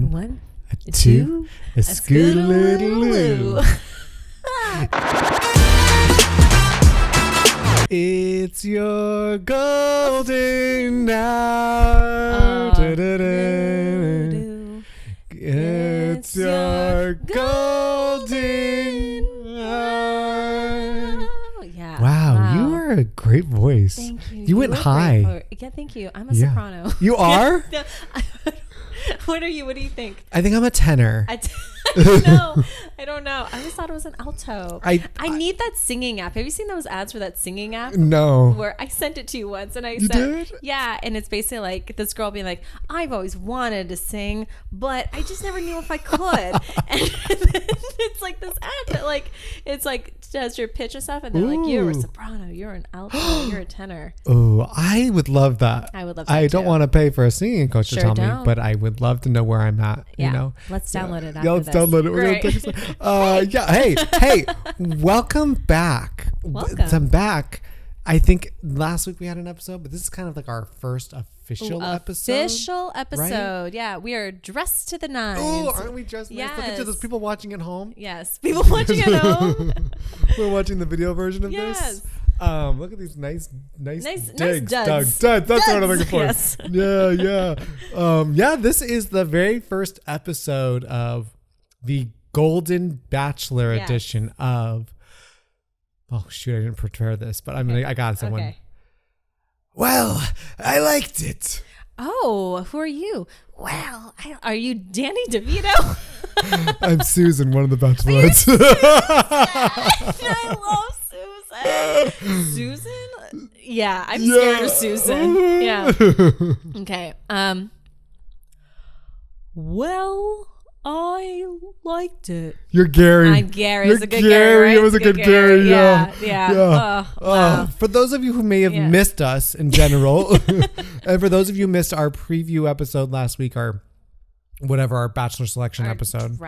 One, a two, a scootaloo. It's your golden hour. It's your golden hour. Yeah. Wow, you are a great voice. Thank you. You went high. Yeah, thank you. I'm a soprano. You are? What are you? What do you think? I think I'm a tenor. I don't know. I always thought it was an alto. I need that singing app. Have you seen those ads for that singing app? No. Where I sent it to you once, and I said, did? Yeah, and it's basically like this girl being like, I've always wanted to sing, but I just never knew if I could. And then it's like this app that like it's like does your pitch and stuff, and they're like, you're a soprano, you're an alto, you're a tenor. Oh, I would love that. I would love that. I don't want to pay for a singing coach to tell me, but I would love to know where I'm at. Yeah. You know, let's download it. Yeah, let's download it. We're gonna take hey, welcome back. Welcome. I'm back. I think last week we had an episode, but this is kind of like our first official episode. Official episode. Right? Yeah, we are dressed to the nines. Oh, aren't we dressed nice? Yes. Look at those people watching at home. Yes, people watching at home. We're watching the video version of yes. this. Look at these nice digs. Duds. That's what I'm looking for. Yes. Yeah. This is the very first episode of the Golden Bachelor edition of. Oh shoot! I didn't prepare this, but I got someone. Okay. Well, I liked it. Oh, who are you? Well, are you Danny DeVito? I'm Susan, one of the Bachelorettes. I love Susan. Susan? Yeah, I'm scared of Susan. Yeah. Okay. Well, I liked it. You're Gerry. I'm Gerry. It's a good Gerry, right? It was a good Gerry. Yeah. Oh, wow. For those of you who may have missed us in general, and for those of you who missed our preview episode last week, our Bachelor selection episode.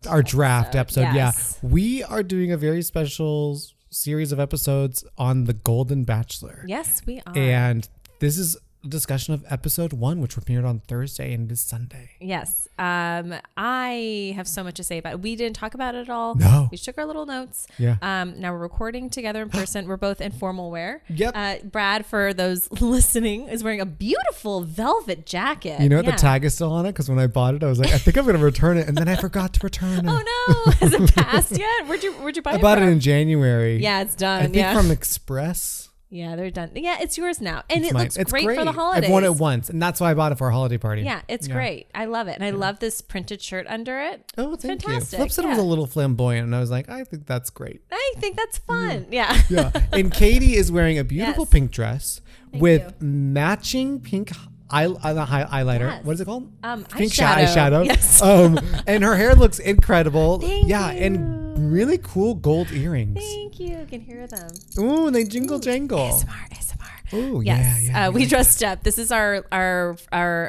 Our draft episode. Yes. Yeah. We are doing a very special series of episodes on the Golden Bachelor. Yes, we are. And this is a discussion of episode 1, which premiered on Thursday and it is Sunday. Yes. I have so much to say about it. We didn't talk about it at all. No. We took our little notes. Yeah. Now we're recording together in person. We're both in formal wear. Yep. Brad, for those listening, is wearing a beautiful velvet jacket. You know what? The tag is still on it because when I bought it, I was like, I think I'm going to return it. And then I forgot to return it. Oh no. Has it passed yet? Where'd you buy it? I bought it in January. Yeah, it's done. I think from Express. Yeah, they're done. Yeah, it's yours now. And it's looks great for the holidays. I've worn it once, and that's why I bought it for a holiday party. Yeah, it's great. I love it. And I love this printed shirt under it. Oh, thank fantastic. you. Flip said it was a little flamboyant, and I was like, I think that's great. I think that's fun. Yeah. Yeah. And Katie is wearing a beautiful pink dress with matching pink highlighter. Yes. What is it called? Pink eyeshadow. Yes. And her hair looks incredible. Thank you. And really cool gold earrings. Thank you. I can hear them. Ooh, and they jingle jangle. ASMR. Oh, yes. yeah. We dressed up. This is our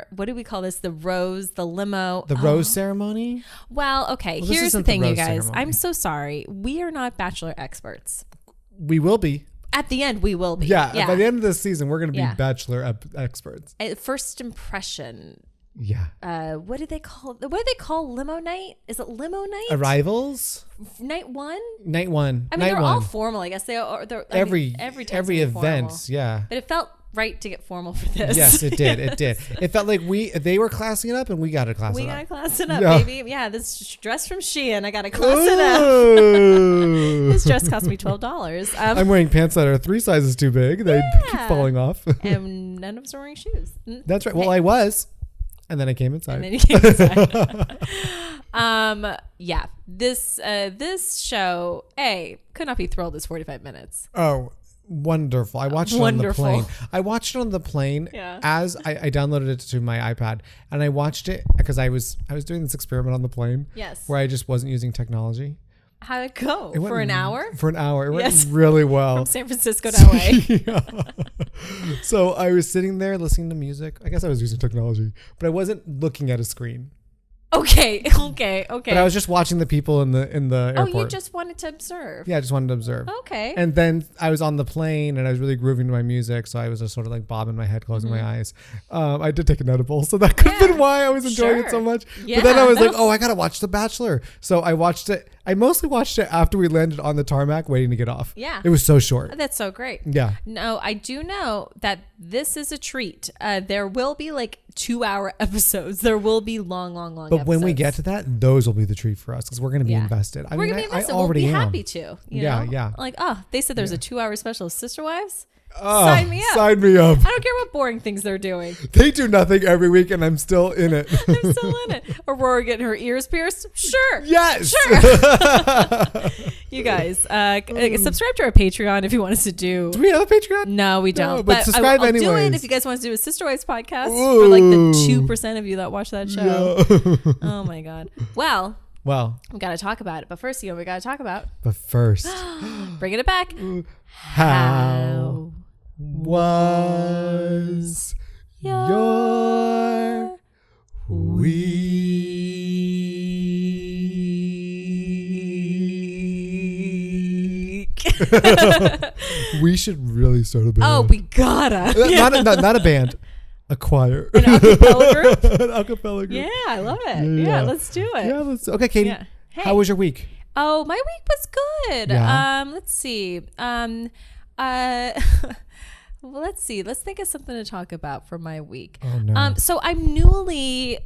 what do we call this? The limo. The rose ceremony? Well, okay. Here's the thing, you guys. Ceremony. I'm so sorry. We are not Bachelor experts. We will be. At the end, we will be. Yeah. By the end of this season, we're going to be Bachelor experts. First impression. Yeah. What do they call limo night? Is it limo night? Arrivals? Night one? Night one. I mean, they're all formal, I guess. They are. Every event, formal. yeah. But it felt right to get formal for this. Yes, it did. It felt like they were classing it up and we got to class it up. We got to class it up, yeah. baby. Yeah, this dress from Shein, I got to class it up. This dress cost me $12. I'm wearing pants that are 3 sizes too big. They keep falling off. And none of us are wearing shoes. That's right. Well, I was. And then I came inside. Yeah. This show, could not be thrilled. It's 45 minutes. Oh, wonderful. I watched it on the plane. I watched it on the plane as I downloaded it to my iPad, and I watched it because I was doing this experiment on the plane. Yes. Where I just wasn't using technology. How'd it go? For an hour? For an hour. It went really well. From San Francisco to LA. Yeah. So I was sitting there listening to music. I guess I was using technology, but I wasn't looking at a screen. Okay. But I was just watching the people in the airport. Oh, you just wanted to observe. Yeah, I just wanted to observe. Okay. And then I was on the plane and I was really grooving to my music, so I was just sort of like bobbing my head, closing my eyes. I did take an edible, so that could have been why I was enjoying it so much. Yeah, but then I was like, oh, I gotta watch The Bachelor. So I watched it. I mostly watched it after we landed on the tarmac waiting to get off. Yeah. It was so short. That's so great. Yeah. No, I do know that this is a treat. There will be like 2-hour episodes. There will be long But episodes. when we get to that, those will be the treat for us because we're going to be invested. We're going to be invested. I already we'll be am. happy to. You know? Yeah. Like, oh, they said there's a 2-hour special of Sister Wives. Oh, Sign me up. Sign me up. I don't care what boring things they're doing. They do nothing every week and I'm still in it. I'm still in it. Aurora getting her ears pierced? Sure. Yes. Sure. You guys, subscribe to our Patreon if you want us to do. Do we have a Patreon? No, we don't. No, but subscribe I'll do anyways. it if you guys want to do a Sister Wives podcast for like the 2% of you that watch that show. Yeah. Oh my God. Well, we got to talk about it. But first, you know what we got to talk about? But first, bringing it back. How was your week? We should really start a band. Oh, we gotta. Not a band. A choir. An acapella group? An acapella group. Yeah, I love it. Yeah, let's do it. Yeah, let's. Okay, Katie. Yeah. Hey. How was your week? Oh, my week was good. Yeah. Let's see. Well, let's see. Let's think of something to talk about for my week. Oh no. So I'm newly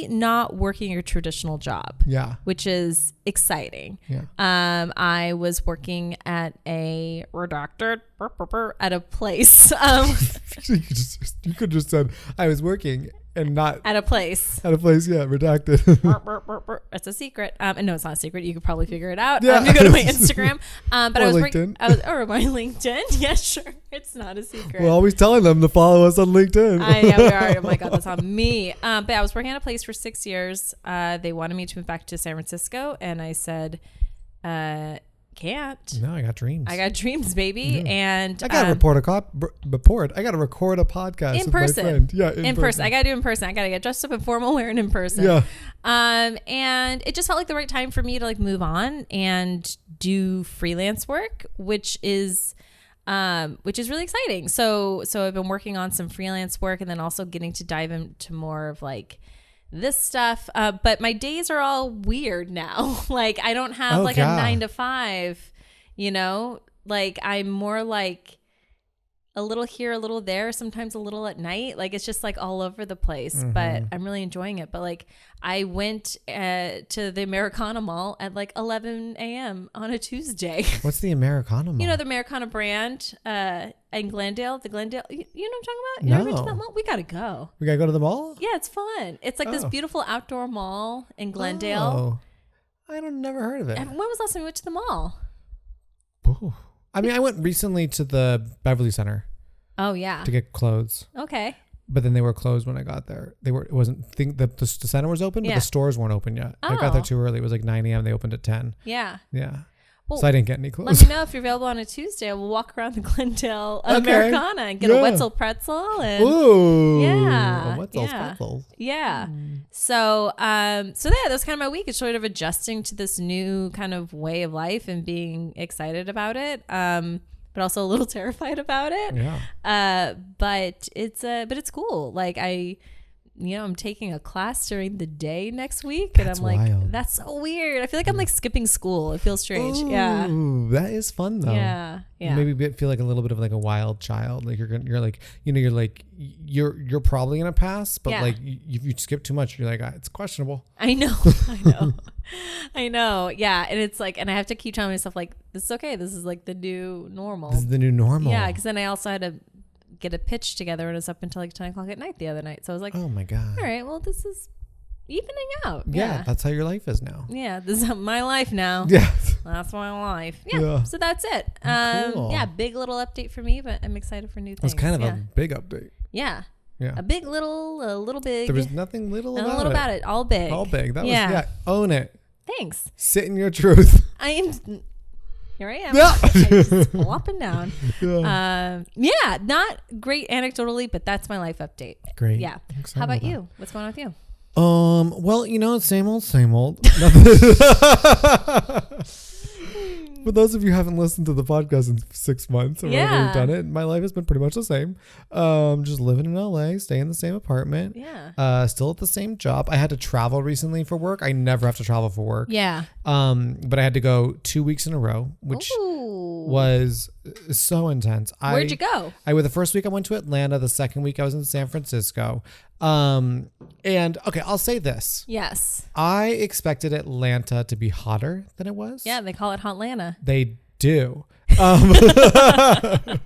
not working a traditional job. Yeah. Which is exciting. Yeah. I was working at a redacted at a place. You could just said I was working and not at a place. At a place, yeah, redacted. It's a secret. And no, it's not a secret. You could probably figure it out. Yeah. You go to my Instagram. But or I was LinkedIn. Or my LinkedIn. Yeah, sure. It's not a secret. We're always telling them to follow us on LinkedIn. Yeah, we are. Oh my God, that's on me. But I was working at a place for 6 years. They wanted me to move back to San Francisco, and I said, can't. No, I got dreams. I got dreams, baby. Yeah. And I got to report. I got to record a podcast in person. With my friend. Yeah, in person. I got to do it in person. I got to get dressed up in formal wear and in person. Yeah. And it just felt like the right time for me to like move on and do freelance work, which is really exciting. So I've been working on some freelance work and then also getting to dive into more of like this stuff. But my days are all weird now. Like I don't have a 9 to 5, you know, like I'm more like a little here, a little there, sometimes a little at night. Like it's just like all over the place, but I'm really enjoying it. But like I went to the Americana Mall at like 11 a.m. on a Tuesday. What's the Americana Mall? You know, the Americana brand in Glendale, you know what I'm talking about? You No. ever been to that mall? We got to go. We got to go to the mall? Yeah, it's fun. It's like this beautiful outdoor mall in Glendale. Oh, I don't never heard of it. And when was the last time we went to the mall? Ooh. I mean, I went recently to the Beverly Center. Oh yeah. To get clothes. Okay. But then they were closed when I got there. The center was open, but the stores weren't open yet. I got there too early. It was like 9 a.m. They opened at 10. Yeah. Yeah. Well, so I didn't get any clothes. Let me know if you're available on a Tuesday. We'll walk around the Glendale Americana and get a Wetzel pretzel. And ooh. Yeah. A Wetzel's pretzel. Yeah. So that was kind of my week. It's sort of adjusting to this new kind of way of life and being excited about it. But also a little terrified about it. Yeah. But it's cool. Like I'm taking a class during the day next week. That's and I'm wild. like, that's so weird. I feel like I'm like skipping school. It feels strange. Ooh, yeah. That is fun though. Yeah. Yeah. Maybe feel like a little bit of like a wild child. Like you're probably gonna pass, but like you skip too much, you're like, it's questionable. I know. I know. Yeah. And it's like, and I have to keep telling myself like, this is okay. This is like the new normal. This is the new normal. Yeah. Cause then I also had to get a pitch together and it was up until like 10 o'clock at night the other night. So I was like, oh my God. All right, well, this is evening out. Yeah. That's how your life is now. Yeah. This is my life now. Yeah. That's my life. Yeah. So that's it. Cool. Yeah. Big little update for me, but I'm excited for new things. It's kind of a big update. Yeah. Yeah. A big little, a little big. There was nothing little about it. A little about it. All big. All big. That was, own it. Thanks. Sit in your truth. Here I am. Yeah. I just pull up and down. Yeah. Not great anecdotally, but that's my life update. Great. Yeah. How about you? What's going on with you? Well, same old, same old. For those of you who haven't listened to the podcast in 6 months or whatever we've done it, my life has been pretty much the same. Just living in LA, staying in the same apartment. Yeah. Still at the same job. I had to travel recently for work. I never have to travel for work. Yeah. But I had to go 2 weeks in a row, which was so intense. Where'd you go? The first week I went to Atlanta. The second week I was in San Francisco. And okay, I'll say this. Yes. I expected Atlanta to be hotter than it was. Yeah, they call it Hotlanta. They do. But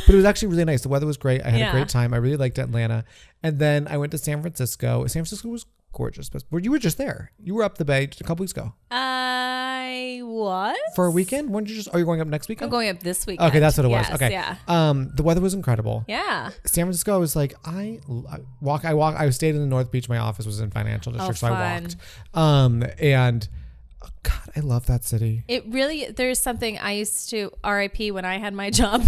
it was actually really nice. The weather was great. I had a great time. I really liked Atlanta. And then I went to San Francisco. San Francisco was gorgeous. But you were just there. You were up the bay a couple weeks ago. I was. For a weekend? Are you going up next weekend? I'm going up this weekend. Okay, that's what it was. Okay. Yeah. The weather was incredible. Yeah. San Francisco, I was like, I stayed in the North Beach. My office was in financial district, so I walked. And God, I love that city. It really, there's something I used to RIP when I had my job.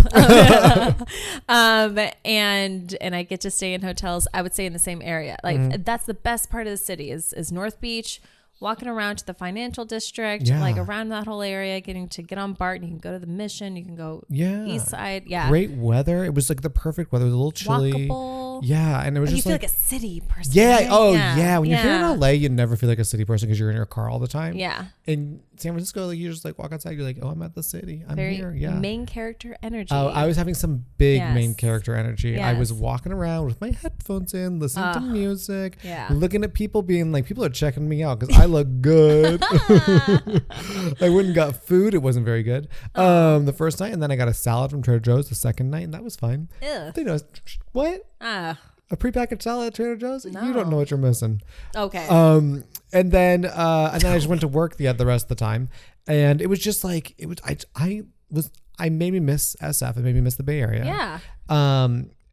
And I get to stay in hotels. I would stay in the same area. Like that's the best part of the city is North Beach, walking around to the financial district, like around that whole area, getting to get on BART. You can go to the Mission. You can go east side. Yeah. Great weather. It was like the perfect weather. It was a little chilly. Walkable. Yeah. And it was you just feel like a city person. Yeah. Right? Oh, yeah. When you're here in LA, you never feel like a city person because you're in your car all the time. Yeah. In San Francisco, like you just like walk outside. You're like, oh, I'm at the city. I'm Very here. Yeah. Main character energy. Oh, I was having some big main character energy. Yes. I was walking around with my headphones in, listening to music, looking at people being like, people are checking me out because I look good. I went and got food. It wasn't very good the first night. And then I got a salad from Trader Joe's the second night. And that was fine. Ew. What? A prepackaged salad at Trader Joe's? No. You don't know what you're missing. Okay. And then I just went to work the rest of the time. And it was just like, I made me miss SF. It made me miss the Bay Area. Yeah.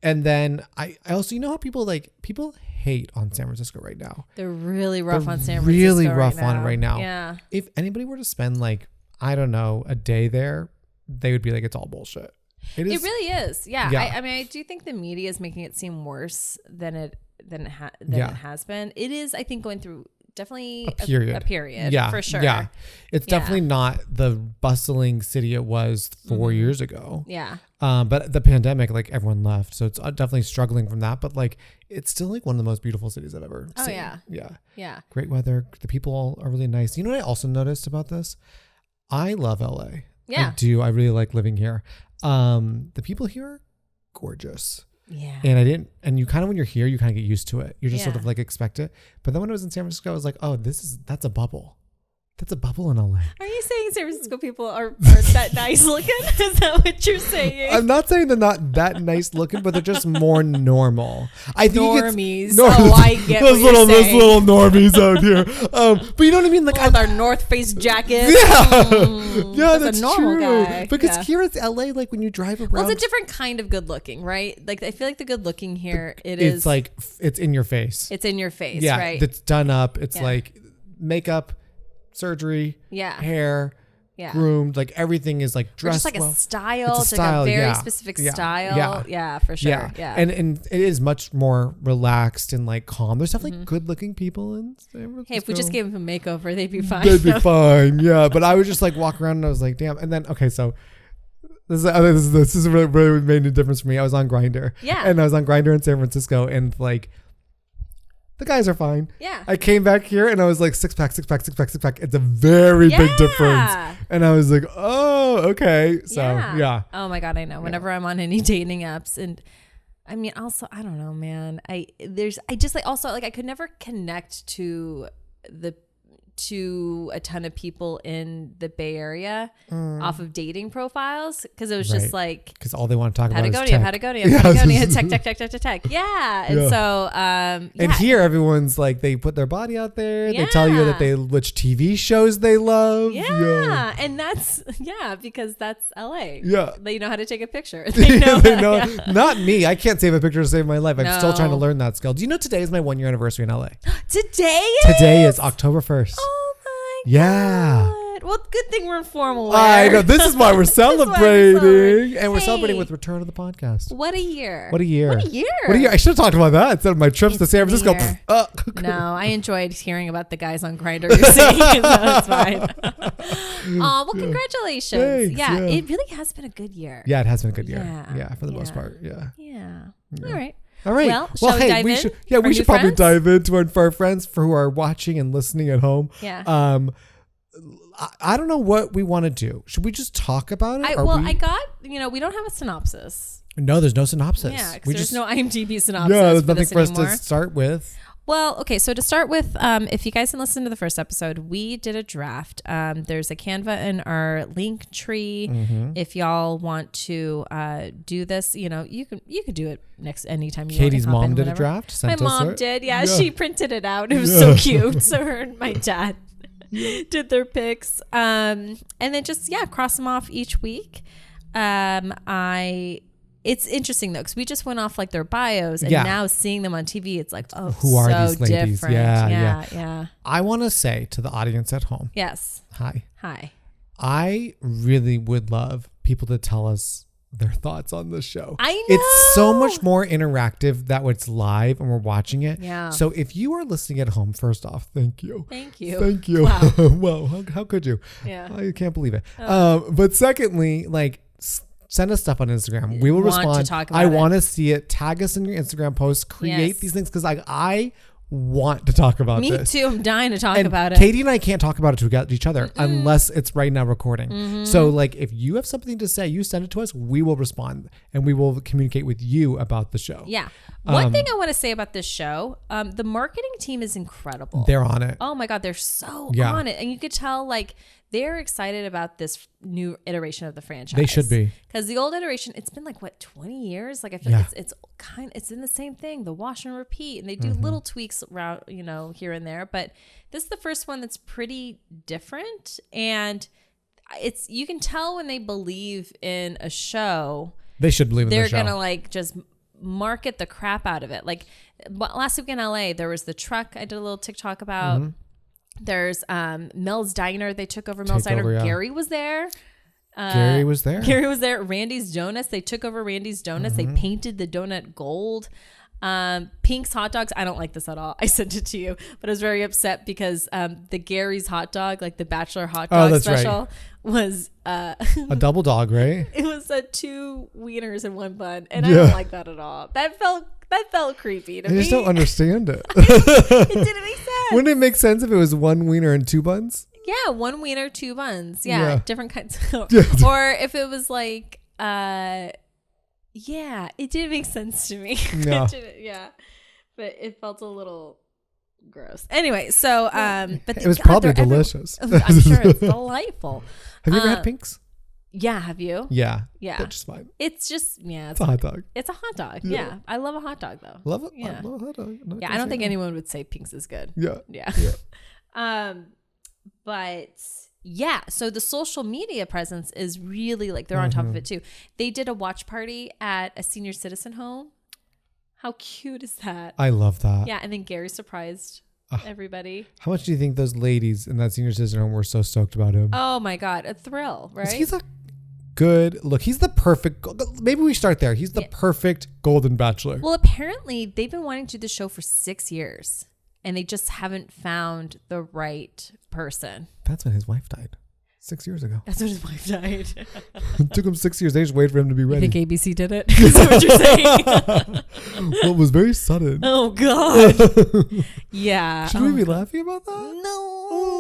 And then I also, how people hate on San Francisco right now. They're really rough on San Francisco. Really rough on it right now. Yeah. If anybody were to spend I don't know, a day there, they would be like, it's all bullshit. It really is. Yeah. Yeah. I mean, I do think the media is making it seem worse than it has been. It is, I think, going through definitely a period. Yeah, for sure. Yeah. It's definitely not the bustling city it was 4 years ago. Yeah. But the pandemic, everyone left. So it's definitely struggling from that. But it's still one of the most beautiful cities I've ever seen. Yeah. Yeah. Yeah. Great weather. The people are really nice. You know what I also noticed about this? I love LA. Yeah. I do. I really like living here. The people here are gorgeous. Yeah. And you kind of, when you're here, you kind of get used to it. You just sort of expect it. But then when I was in San Francisco, I was like, oh, that's a bubble. That's a bubble in LA. Are you saying San Francisco people are that nice looking? Is that what you're saying? I'm not saying they're not that nice looking, but they're just more normal. I think normies. I get those what little you're saying. those little normies out here. But you know what I mean? With our North Face jackets. Yeah, that's a normal true. guy. Because here it's LA, when you drive around, well, it's a different kind of good looking, right? I feel like the good looking here, it's it's in your face. It's in your face, yeah, right? It's done up. It's makeup, surgery, hair, groomed, everything is dressed just well. a style. It's style, a very specific style. Yeah, for sure. Yeah. And it is much more relaxed and calm. There's definitely good looking people in San Francisco. Hey, if we just gave them a makeover, they'd be fine. They'd be fine. Yeah. But I was just walking around and I was like, damn. And then, okay, so this is really, really made a difference for me. I was on Grindr. Yeah. And I was on Grindr in San Francisco and the guys are fine. Yeah. I came back here and I was like, six pack. It's a very big difference. And I was like, oh, okay. So, yeah. Oh my God, I know. Whenever I'm on any dating apps, and I mean, also, I don't know, man. I could never connect to a ton of people in the Bay Area off of dating profiles, because it was just because all they want to talk about is Patagonia, tech. Yeah. And so and here everyone's they put their body out there. They tell you which TV shows they love. Yeah. And that's because that's LA. Yeah. They know how to take a picture. They know. Not me. I can't save a picture to save my life. I'm still trying to learn that skill. Do you know today is my 1 year anniversary in LA? Today is October 1st. Oh my Yeah. God. What? Well, good thing we're in formal wear. I know. This is why we're celebrating. And we're Hey. celebrating with return of the podcast. What a year. What a year. What a year. What a year. I should have talked about that instead of my trips to San Francisco. No, I enjoyed hearing about the guys on Grindr you're seeing. So it's fine. Well, congratulations. Thanks, yeah, yeah. it really has been a good year. Yeah, it has been a good year. Yeah. Yeah, for the most part. Yeah. Yeah. All right. All right. Well, shall we dive in? should, Our we new should probably friends? dive into for our friends who are watching and listening at home. Yeah. I don't know what we want to do. Should we just talk about it? I got, we don't have a synopsis. No, there's no synopsis. Yeah, because there's no IMDb synopsis. Yeah, there's for nothing this for us anymore. to start with. Well, okay, so to start with, if you guys didn't listen to the first episode, we did a draft. There's a Canva in our link tree. Mm-hmm. If y'all want to do this, you could do it anytime you Katie's want. mom did a draft. My Sent us mom it. did. Yeah, Yeah. she printed it out. It was so cute. So her and my dad did their picks. And then just, cross them off each week. It's interesting though, because we just went off like their bios, and now seeing them on TV, it's like, oh, who are so these ladies? different. Yeah. I want to say to the audience at home, Yes. hi. I really would love people to tell us their thoughts on the show. I know. It's so much more interactive that when it's live and we're watching it. Yeah. So if you are listening at home, first off, thank you. Thank you. Thank you. Wow. Wow. How could you? Yeah. I can't believe it. But secondly, send us stuff on Instagram. We will respond. To talk about I want to see it. Tag us in your Instagram posts. Create these things because I want to talk about Me this. too. I'm dying to talk And about it. Katie and I can't talk about it to each other unless it's right now recording. Mm-hmm. So if you have something to say, you send it to us. We will respond and we will communicate with you about the show. Yeah. One thing I want to say about this show, the marketing team is incredible. They're on it. Oh my God, they're so Yeah. on it. And you could tell they're excited about this new iteration of the franchise. They should be. Because the old iteration, it's been 20 years? I feel like it's in the same thing, the wash and repeat. And they do little tweaks around, here and there. But this is the first one that's pretty different. And you can tell when they believe in a show. They should believe in the show. They're going to just market the crap out of it. Last week in LA, there was the truck I did a little TikTok about. Mm-hmm. There's Mel's Diner. They took over Mel's Diner. Yeah. Gary was there. Gary was there. Randy's Donuts. They took over Randy's Donuts. Mm-hmm. They painted the donut gold. Pink's Hot Dogs. I don't like this at all. I sent it to you, but I was very upset because the Gary's hot dog, the Bachelor hot dog special, was a double dog, right? It was 2 wieners in one bun, and I don't like that at all. That felt creepy to me. I just don't understand it. It didn't make sense. Wouldn't it make sense if it was 1 wiener and 2 buns? Yeah, 1 wiener, 2 buns. Yeah. Different kinds. Or if it was it didn't make sense to me. No. But it felt a little gross. Anyway, so but it was probably delicious. I'm sure it's delightful. Have you ever had Pinks? Yeah, have you? Yeah. Yeah. They're just fine. It's just It's a hot dog. It's a hot dog. Yeah. Yeah. I love a hot dog though. Love it. Yeah. I love a hot dog. Yeah, I don't think anyone would say Pink's is good. Yeah. Yeah. But yeah, so the social media presence is really they're on top of it too. They did a watch party at a senior citizen home. How cute is that? I love that. Yeah, and then Gary surprised everybody. How much do you think those ladies in that senior citizen home were so stoked about him? Oh my God, a thrill, right? He's a good look. He's the perfect. Maybe we start there. He's the perfect Golden Bachelor. Well, apparently they've been wanting to do the show for 6 years, and they just haven't found the right person. That's when his wife died. 6 years ago. That's when his wife died. It took him 6 years. They just waited for him to be ready. You think ABC did it? Is that what you're saying? Well, it was very sudden. Oh God. Yeah. Should we be laughing about that? No.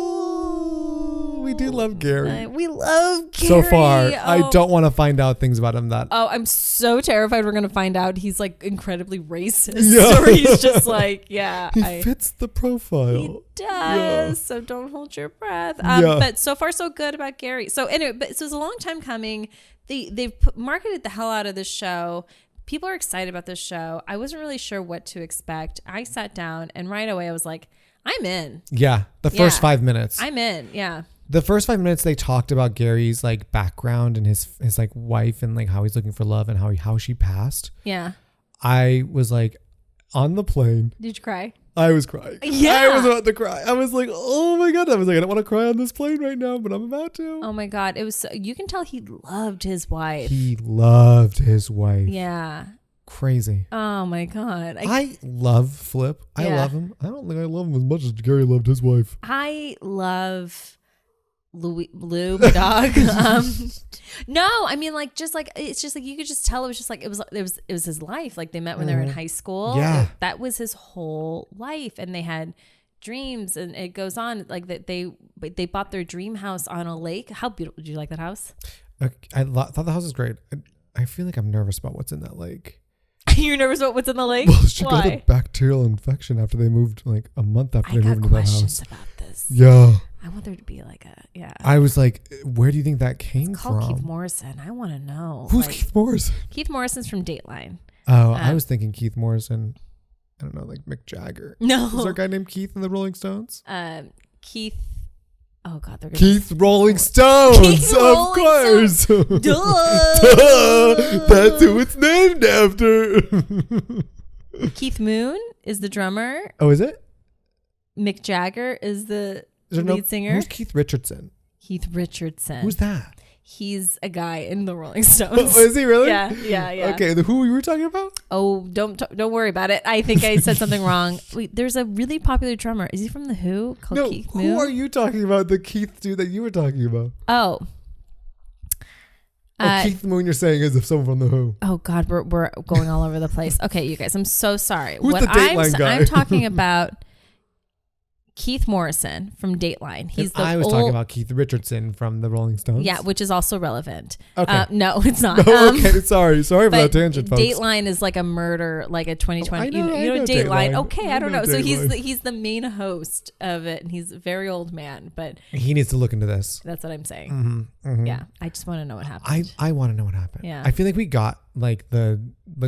We do love Gary. We love Gary. So far, I don't want to find out things about him that. Oh, I'm so terrified we're going to find out he's incredibly racist. Yeah. Or he's just he fits the profile. He does. Yeah. So don't hold your breath. Yeah. But so far so good about Gary. So anyway, but so it's a long time coming. They've marketed the hell out of this show. People are excited about this show. I wasn't really sure what to expect. I sat down and right away I was like, I'm in. Yeah. The first 5 minutes. I'm in. Yeah. The first 5 minutes they talked about Gary's background and his wife and how he's looking for love and how she passed. Yeah. I was like, on the plane. Did you cry? I was crying. Yeah. I was about to cry. I was like, oh my God. I was like, I don't want to cry on this plane right now, but I'm about to. Oh my God. It was so, you can tell he loved his wife. He loved his wife. Yeah. Crazy. Oh my God. I love Flip. I love him. I don't think I love him as much as Gerry loved his wife. I love Lou, my dog. No, I mean, like, just like, it's just like, you could just tell it was just like, it was his life. Like, they met when they were in high school. Yeah. That was his whole life. And they had dreams, and it goes on like that. They bought their dream house on a lake. How beautiful. Did you like that house? I thought the house was great. I feel like I'm nervous about what's in that lake. You're nervous about what's in the lake? Well, she got Why? a bacterial infection after they moved, like a month after they moved into that house. About this. Yeah. I want there to be like a, yeah. I was like, where do you think that came It's called from? Keith Morrison. I want to know. Who's like, Keith Morrison? Keith Morrison's from Dateline. Oh, I was thinking Keith Morrison. I don't know, like Mick Jagger. No. Is there a guy named Keith in the Rolling Stones? Keith. Oh God, they're gonna Keith Rolling Stones, Keith of Rolling course. Duh. Duh. That's who it's named after. Keith Moon is the drummer. Oh, is it? Mick Jagger is the Is there lead singer. Who's Keith Richardson? Keith Richardson. Who's that? He's a guy in the Rolling Stones. Oh, is he really? Yeah. Okay, who we were talking about? Oh, don't worry about it. I think I said something wrong. Wait, there's a really popular drummer. Is he from the Who? Called Keith Moon. Who are you talking about? The Keith dude that you were talking about? Oh. Keith Moon, you're saying is someone from the Who. Oh God, we're going all over the place. Okay, you guys, I'm so sorry. Who's the Dateline guy? I'm talking about Keith Morrison from Dateline. He's the I was talking about Keith Richardson from the Rolling Stones. Yeah, which is also relevant. Okay. No, it's not. Okay, sorry for that tangent, folks. Dateline is like a murder, like a 2020. I know Dateline. Dateline. Okay, I don't know. So he's the main host of it, and he's a very old man, but he needs to look into this. that's what I'm saying. Mm-hmm. Yeah, I just want to know what happened. I want to know what happened. Yeah. I feel like we got like the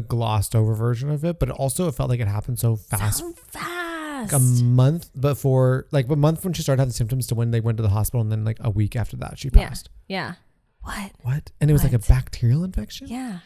glossed over version of it, but also it felt like it happened so fast. So fast. Like a month before, like a month when she started having symptoms to when they went to the hospital, and then like a week after that she passed. Yeah. What? And it was like a bacterial infection? Yeah.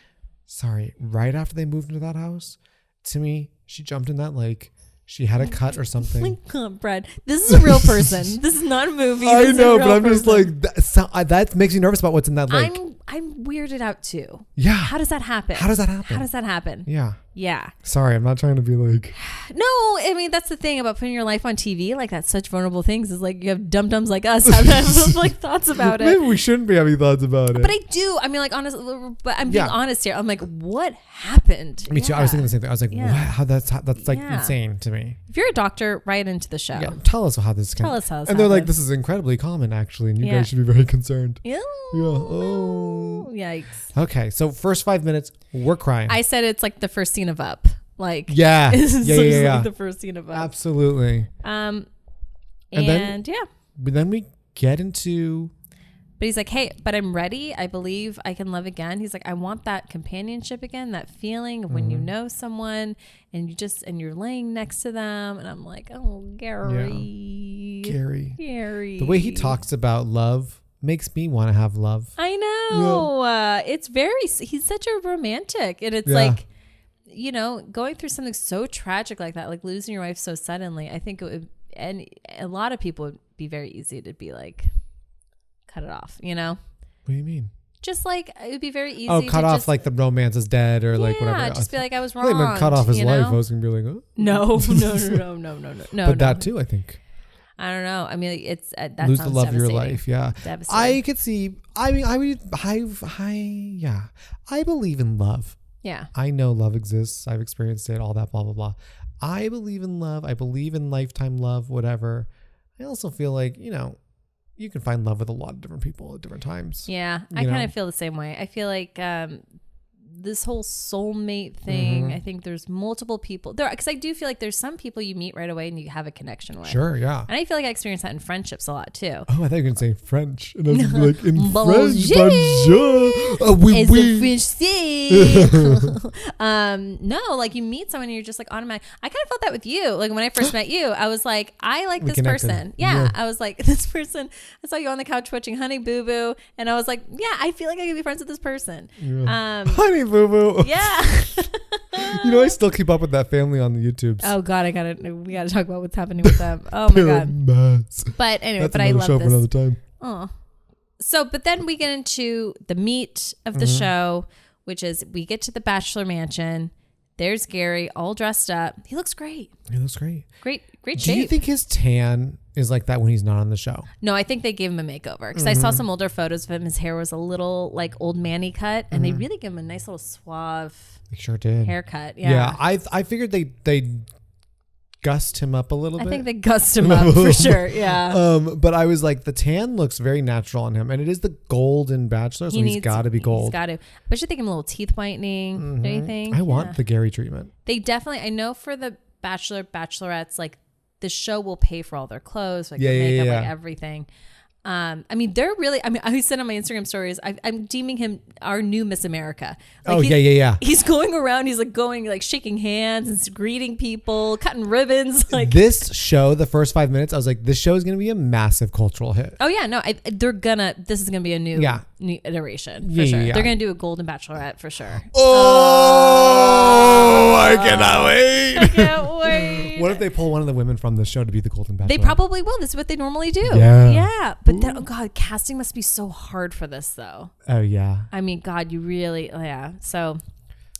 Sorry. Right after they moved into that house, to me, she jumped in that lake. She had a cut or something. Oh my God, Brad. This is a real person. This is not a movie. I This is know, a real but I'm just person. like, that makes me nervous about what's in that lake. I'm weirded out too. Yeah. How does that happen? How does that happen? Yeah. Yeah. Sorry, I'm not trying to be like. No, I mean, that's the thing about putting your life on TV. Like, that's such vulnerable things. Is like you have dum-dums like us have like thoughts about it. Maybe we shouldn't be having thoughts about it. But I do. I mean, like, honestly, but I'm being honest here. I'm like, what happened? Me too. I was thinking the same thing. I was like, Yeah. what? How that's like insane to me. If you're a doctor, write into the show. Yeah. Tell us how this can. Tell us how this And they're like, happened. this is incredibly common, actually, and you guys should be very concerned. Yeah. Oh. Yikes. Okay, so first 5 minutes, we're crying. I said it's like the first scene of Up. Like, yeah, it's like the first scene of Up. Absolutely. And then, yeah. But then we get into. But he's like, hey, but I'm ready. I believe I can love again. He's like, I want that companionship again, that feeling of when you know someone and you're laying next to them. And I'm like, oh, Gerry. Gerry. The way he talks about love makes me want to have love. I know. Yeah. He's such a romantic. And it's like, you know, going through something so tragic like that, like losing your wife so suddenly, I think it would, and a lot of people would be very easy to be like, cut it off, you know? What do you mean? Just like, it would be very easy. Cut off like the romance is dead or like whatever. Yeah, just be like, I was wrong. I think cut off his life, I was going to be like, oh. No. But that too, I think. I don't know. I mean, it's that lose the love of your life. Yeah, devastating. I could see. I mean, I believe in love. Yeah, I know love exists. I've experienced it. All that blah blah blah. I believe in love. I believe in lifetime love. Whatever. I also feel like you can find love with a lot of different people at different times. Yeah, I kind of feel the same way. I feel like this whole soulmate thing, I think there's multiple people there, because I do feel like there's some people you meet right away and you have a connection with. Sure, yeah. And I feel like I experience that in frienships a lot too. Oh, I thought you were gonna say French, and I was gonna be like, in French, Bonjour. bonjour, oui, oui. No, like you meet someone and you're just like automatic. I kind of felt that with you. Like when I first met you, I was like, I like this connected. person. Yeah, I was like, this person. I saw you on the couch watching Honey Boo Boo, and I was like, yeah, I feel like I could be friends with this person. Yeah. Honey boo boo. Yeah. You know, I still keep up with that family on the YouTubes. Oh God, we gotta talk about what's happening with them. Oh my God. Mess. But anyway, That's but I another love show this. for another time. Oh. So, but then we get into the meat of the show, which is we get to the Bachelor Mansion. There's Gerry all dressed up. He looks great. He looks great. Great Do shape. you think his tan is like that when he's not on the show? No, I think they gave him a makeover because I saw some older photos of him. His hair was a little like old manny cut, and they really gave him a nice little suave They sure did. haircut. Yeah, I figured they gussed him up a little bit. I think they gussed him up for sure. Yeah. But I was like, the tan looks very natural on him, and it is the Golden Bachelor, so he's got to be gold. He's got to. But you think him a little teeth whitening, don't you think? I want the Gerry treatment. They definitely. I know for the Bachelor, Bachelorettes, like the show will pay for all their clothes, like their makeup, like everything. I mean, they're really. I mean, I said on my Instagram stories, I'm deeming him our new Miss America. Like yeah. He's going around. He's like shaking hands and greeting people, cutting ribbons. Like this show, the first 5 minutes, I was like, this show is going to be a massive cultural hit. Oh yeah, no, this is gonna be a new iteration for sure. They're gonna do a Golden Bachelorette for sure. Oh, I cannot wait. I can't wait. What if they pull one of the women from the show to be the Golden Bachelor? They probably will. This is what they normally do. Yeah. But then, oh God, casting must be so hard for this though. Oh yeah. I mean, God, you really, So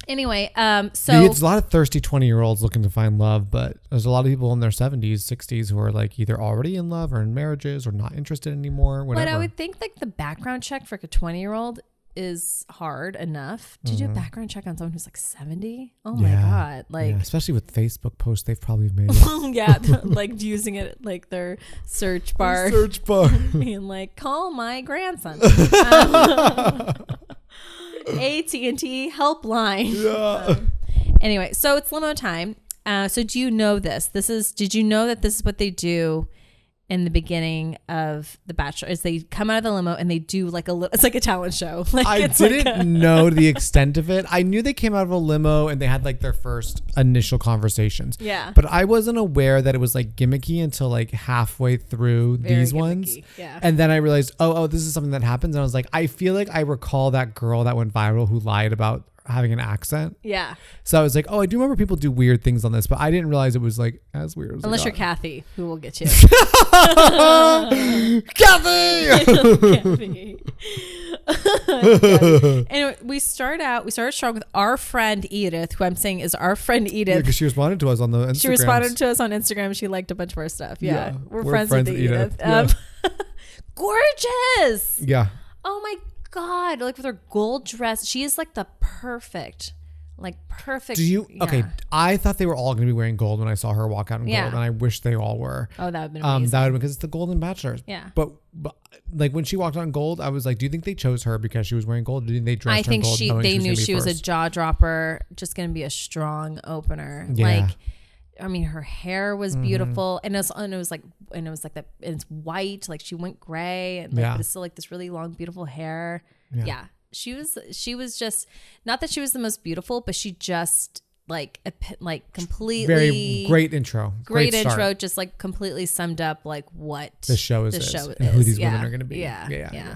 anyway, it's a lot of thirsty 20-year-olds looking to find love, but there's a lot of people in their 70s, 60s who are like either already in love or in marriages or not interested anymore. Whatever. But I would think like the background check for like a 20-year-old is hard enough to do a background check on someone who's like 70. Oh my God. Like, especially with Facebook posts they've probably made. like using it like their search bar. Being like, call my grandson. AT&T helpline. Anyway, so it's limo time. So do you know this? Did you know that this is what they do in the beginning of The Bachelor? Is they come out of the limo and they do like it's like a talent show. Like I didn't know the extent of it. I knew they came out of a limo and they had like their first initial conversations. Yeah. But I wasn't aware that it was like gimmicky until like halfway through these ones. Yeah. And then I realized, oh, this is something that happens. And I was like, I feel like I recall that girl that went viral who lied about having an accent. Yeah. So I was like, I do remember people do weird things on this, but I didn't realize it was like as weird as Unless you're Kathy, who will get you. Kathy! Anyway, we started strong with our friend Edith, who I'm saying is our friend Edith. Because she responded to us on the Instagram. She responded to us on Instagram. She liked a bunch of our stuff. Yeah. We're friends with Edith. Gorgeous. Yeah. Oh my God, like with her gold dress, she is like the perfect. Okay, I thought they were all going to be wearing gold when I saw her walk out in gold, and I wish they all were. Oh, that would have been amazing. That would have been because it's the Golden Bachelor. Yeah. But like when she walked out in gold, I was like, do you think they chose her because she was wearing gold? Or do you think they dressed her in gold? They knew she was a jaw dropper, just going to be a strong opener. Yeah. Like, I mean, her hair was beautiful, and it's white. Like she went gray, and but it's still like this really long, beautiful hair. Yeah. She was just, not that she was the most beautiful, but she just like completely very great intro. Great intro, just like completely summed up like what the show is and who these women are going to be. Yeah.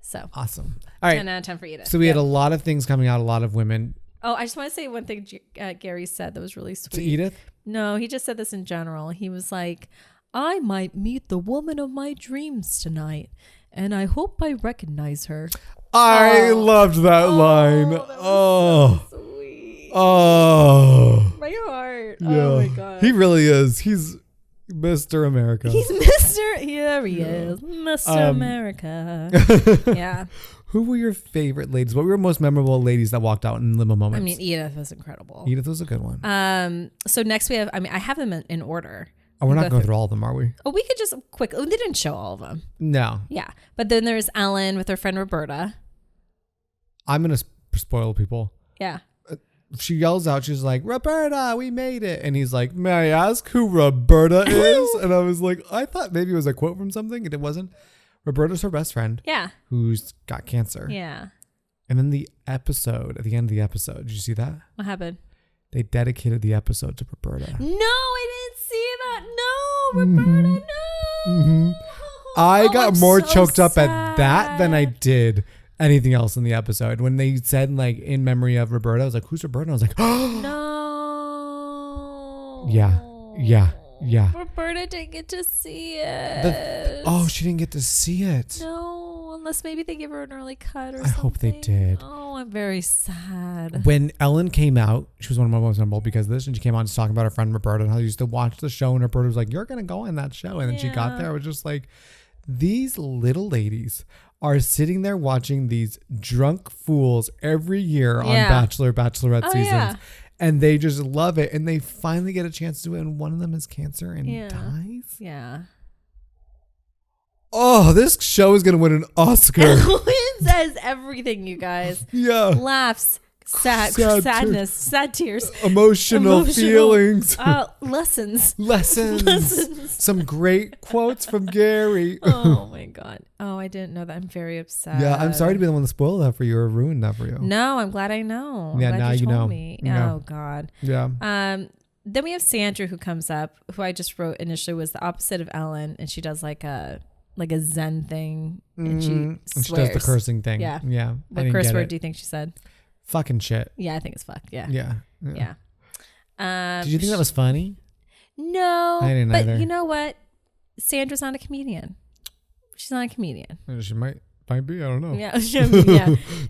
So awesome. All right. 10 out of 10 for Edith. So we had a lot of things coming out, a lot of women. Oh, I just want to say one thing Gerry said that was really sweet. To Edith? No, he just said this in general. He was like, I might meet the woman of my dreams tonight, and I hope I recognize her. I loved that line. So sweet. Oh. My heart. Yeah. Oh my God. He really is. He's Mr. America. He's Mr. Here he is. Mr. America. Yeah. Who were your favorite ladies? What were your most memorable ladies that walked out in limo moments? I mean, Edith was incredible. Edith was a good one. So next we have, I have them in order. Oh, we're not going through all of them, are we? Oh, we could just quickly. They didn't show all of them. No. Yeah. But then there's Ellen with her friend Roberta. I'm going to spoil people. Yeah. She yells out, she's like, Roberta, we made it. And he's like, may I ask who Roberta is? And I was like, I thought maybe it was a quote from something. And it wasn't. Roberta's her best friend. Yeah. Who's got cancer. Yeah. And then the episode, at the end of the episode, did you see that? What happened? They dedicated the episode to Roberta. No, I didn't see that. No, Roberta, no. Mm-hmm. I got more choked up at that than I did anything else in the episode. When they said like in memory of Roberta, I was like, who's Roberta? I was like, oh no. Yeah. Roberta didn't get to see it. She didn't get to see it. No, unless maybe they give her an early cut or something. I hope they did. Oh, I'm very sad. When Ellen came out, she was one of my most memorable because of this, and she came on just talking about her friend Roberta and how she used to watch the show, and Roberta was like, you're going to go on that show. And then she got there, it was just like, these little ladies are sitting there watching these drunk fools every year on Bachelorette seasons. Yeah. And they just love it. And they finally get a chance to do it. And one of them has cancer and dies. Yeah. Oh, this show is going to win an Oscar. It says everything, you guys. Yeah. Laughs, sadness, sad tears. Emotional feelings. Lessons. Some great quotes from Gerry. Oh, my God. Oh, I didn't know that. I'm very upset. Yeah, I'm sorry to be the one to spoil that for you or ruin that for you. No, I'm glad I know. Yeah, now you know. Me. Yeah. Oh, God. Yeah. Then we have Sandra who comes up, who I just wrote initially was the opposite of Ellen, and she does like a Zen thing, and she does the cursing thing. Yeah. Yeah. What curse word do you think she said? Fucking shit. Yeah, I think it's fuck. Yeah. Yeah. Did you think that was funny? No. I didn't either. But you know what? Sandra's not a comedian. She's not a comedian. She might be. I don't know. Yeah.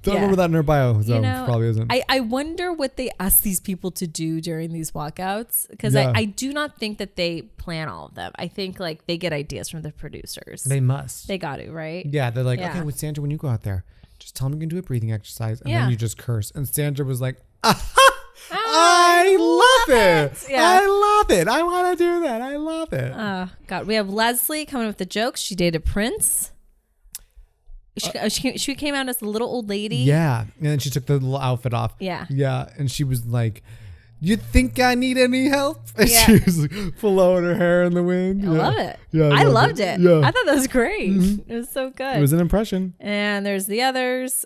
Don't remember that in her bio. So probably isn't. I wonder what they ask these people to do during these walkouts, because I do not think that they plan all of them. I think like they get ideas from the producers. They must. They got to, right? Yeah. They're like, okay, with Sandra, when you go out there, just tell them you can do a breathing exercise, and then you just curse. And Sandra was like, I love it. Yeah. I love it. I want to do that. I love it. Oh, God. We have Leslie coming with the jokes. She dated Prince. She came out as a little old lady. Yeah. And then she took the little outfit off. Yeah. Yeah. And she was like, you think I need any help? And she was like blowing her hair in the wind. I love it. Yeah, I loved it. Yeah. I thought that was great. Mm-hmm. It was so good. It was an impression. And there's the others.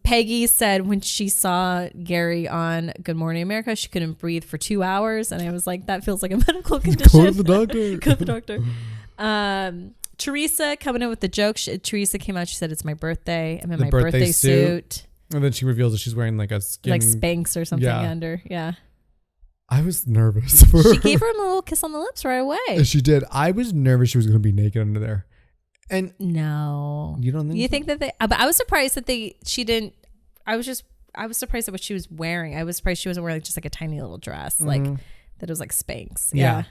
Peggy said when she saw Gerry on Good Morning America, she couldn't breathe for 2 hours. And I was like, that feels like a medical condition. Go to the doctor. Go to the doctor. Teresa coming in with the joke. Teresa came out. She said, it's my birthday. I'm in my birthday suit. And then she reveals that she's wearing like a skin. Like Spanx or something under. Yeah. I was nervous for her. She gave her a little kiss on the lips right away. And she did. I was nervous she was going to be naked under there. And no. You don't think You think that they... But I was surprised that she didn't... I was surprised at what she was wearing. I was surprised she wasn't wearing just like a tiny little dress. Like that it was like Spanx. Yeah.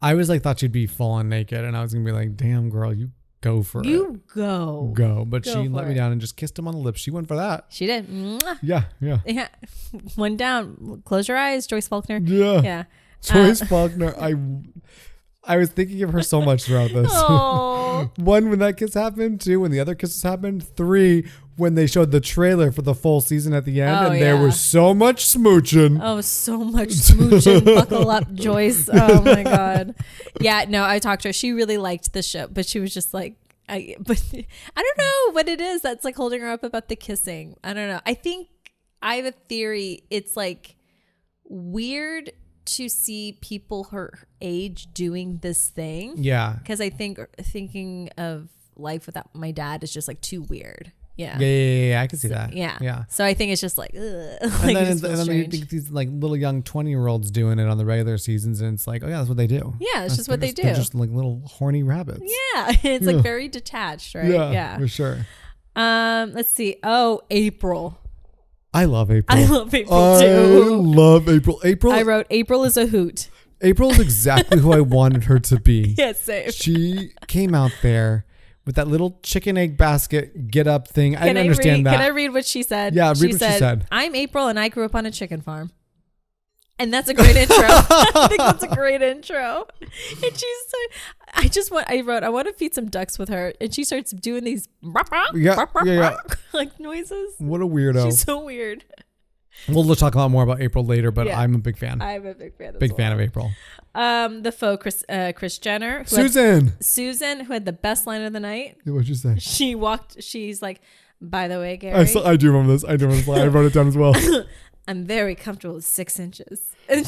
I was like, thought she'd be full on naked. And I was going to be like, damn girl, you go for it. You go. Go. But she let me down and just kissed him on the lips. She went for that. She did. Mwah. Yeah. One down. Close your eyes, Joyce Faulkner. Yeah. Joyce Faulkner. I was thinking of her so much throughout this. Oh. 1, when that kiss happened. 2, when the other kisses happened. 3, when they showed the trailer for the full season at the end, and there was so much smooching. Oh, so much smooching. Buckle up, Joyce. Oh my God. Yeah, no, I talked to her. She really liked the show, but she was just like, I don't know what it is that's like holding her up about the kissing. I don't know. I think I have a theory. It's like weird to see people her age doing this thing. Yeah. Because I think thinking of life without my dad is just like too weird. Yeah. Yeah. I can see that. Yeah. Yeah. So I think it's just like, ugh. And then you think these like little young 20-year-olds doing it on the regular seasons, and it's like, oh yeah, that's what they do. Yeah, it's just what they do. They're just like little horny rabbits. Yeah. It's like very detached, right? Yeah. For sure. Let's see. Oh, April. I love April. I love April too. I love April. I wrote April is a hoot. April is exactly who I wanted her to be. Yes, same. She came out there with that little chicken egg basket get up thing. I didn't understand that. Can I read what she said? Yeah, read what she said. I'm April and I grew up on a chicken farm. And that's a great intro. I think that's a great intro. And she's I wrote, I want to feed some ducks with her. And she starts doing these like noises. What a weirdo. She's so weird. We'll talk a lot more about April later, but I'm a big fan. I'm a big fan. Big fan of April. The faux Kris Jenner. Susan, who had the best line of the night. What'd you say? She's like, by the way, Gerry. I do remember this. I wrote it down as well. I'm very comfortable with 6 inches. And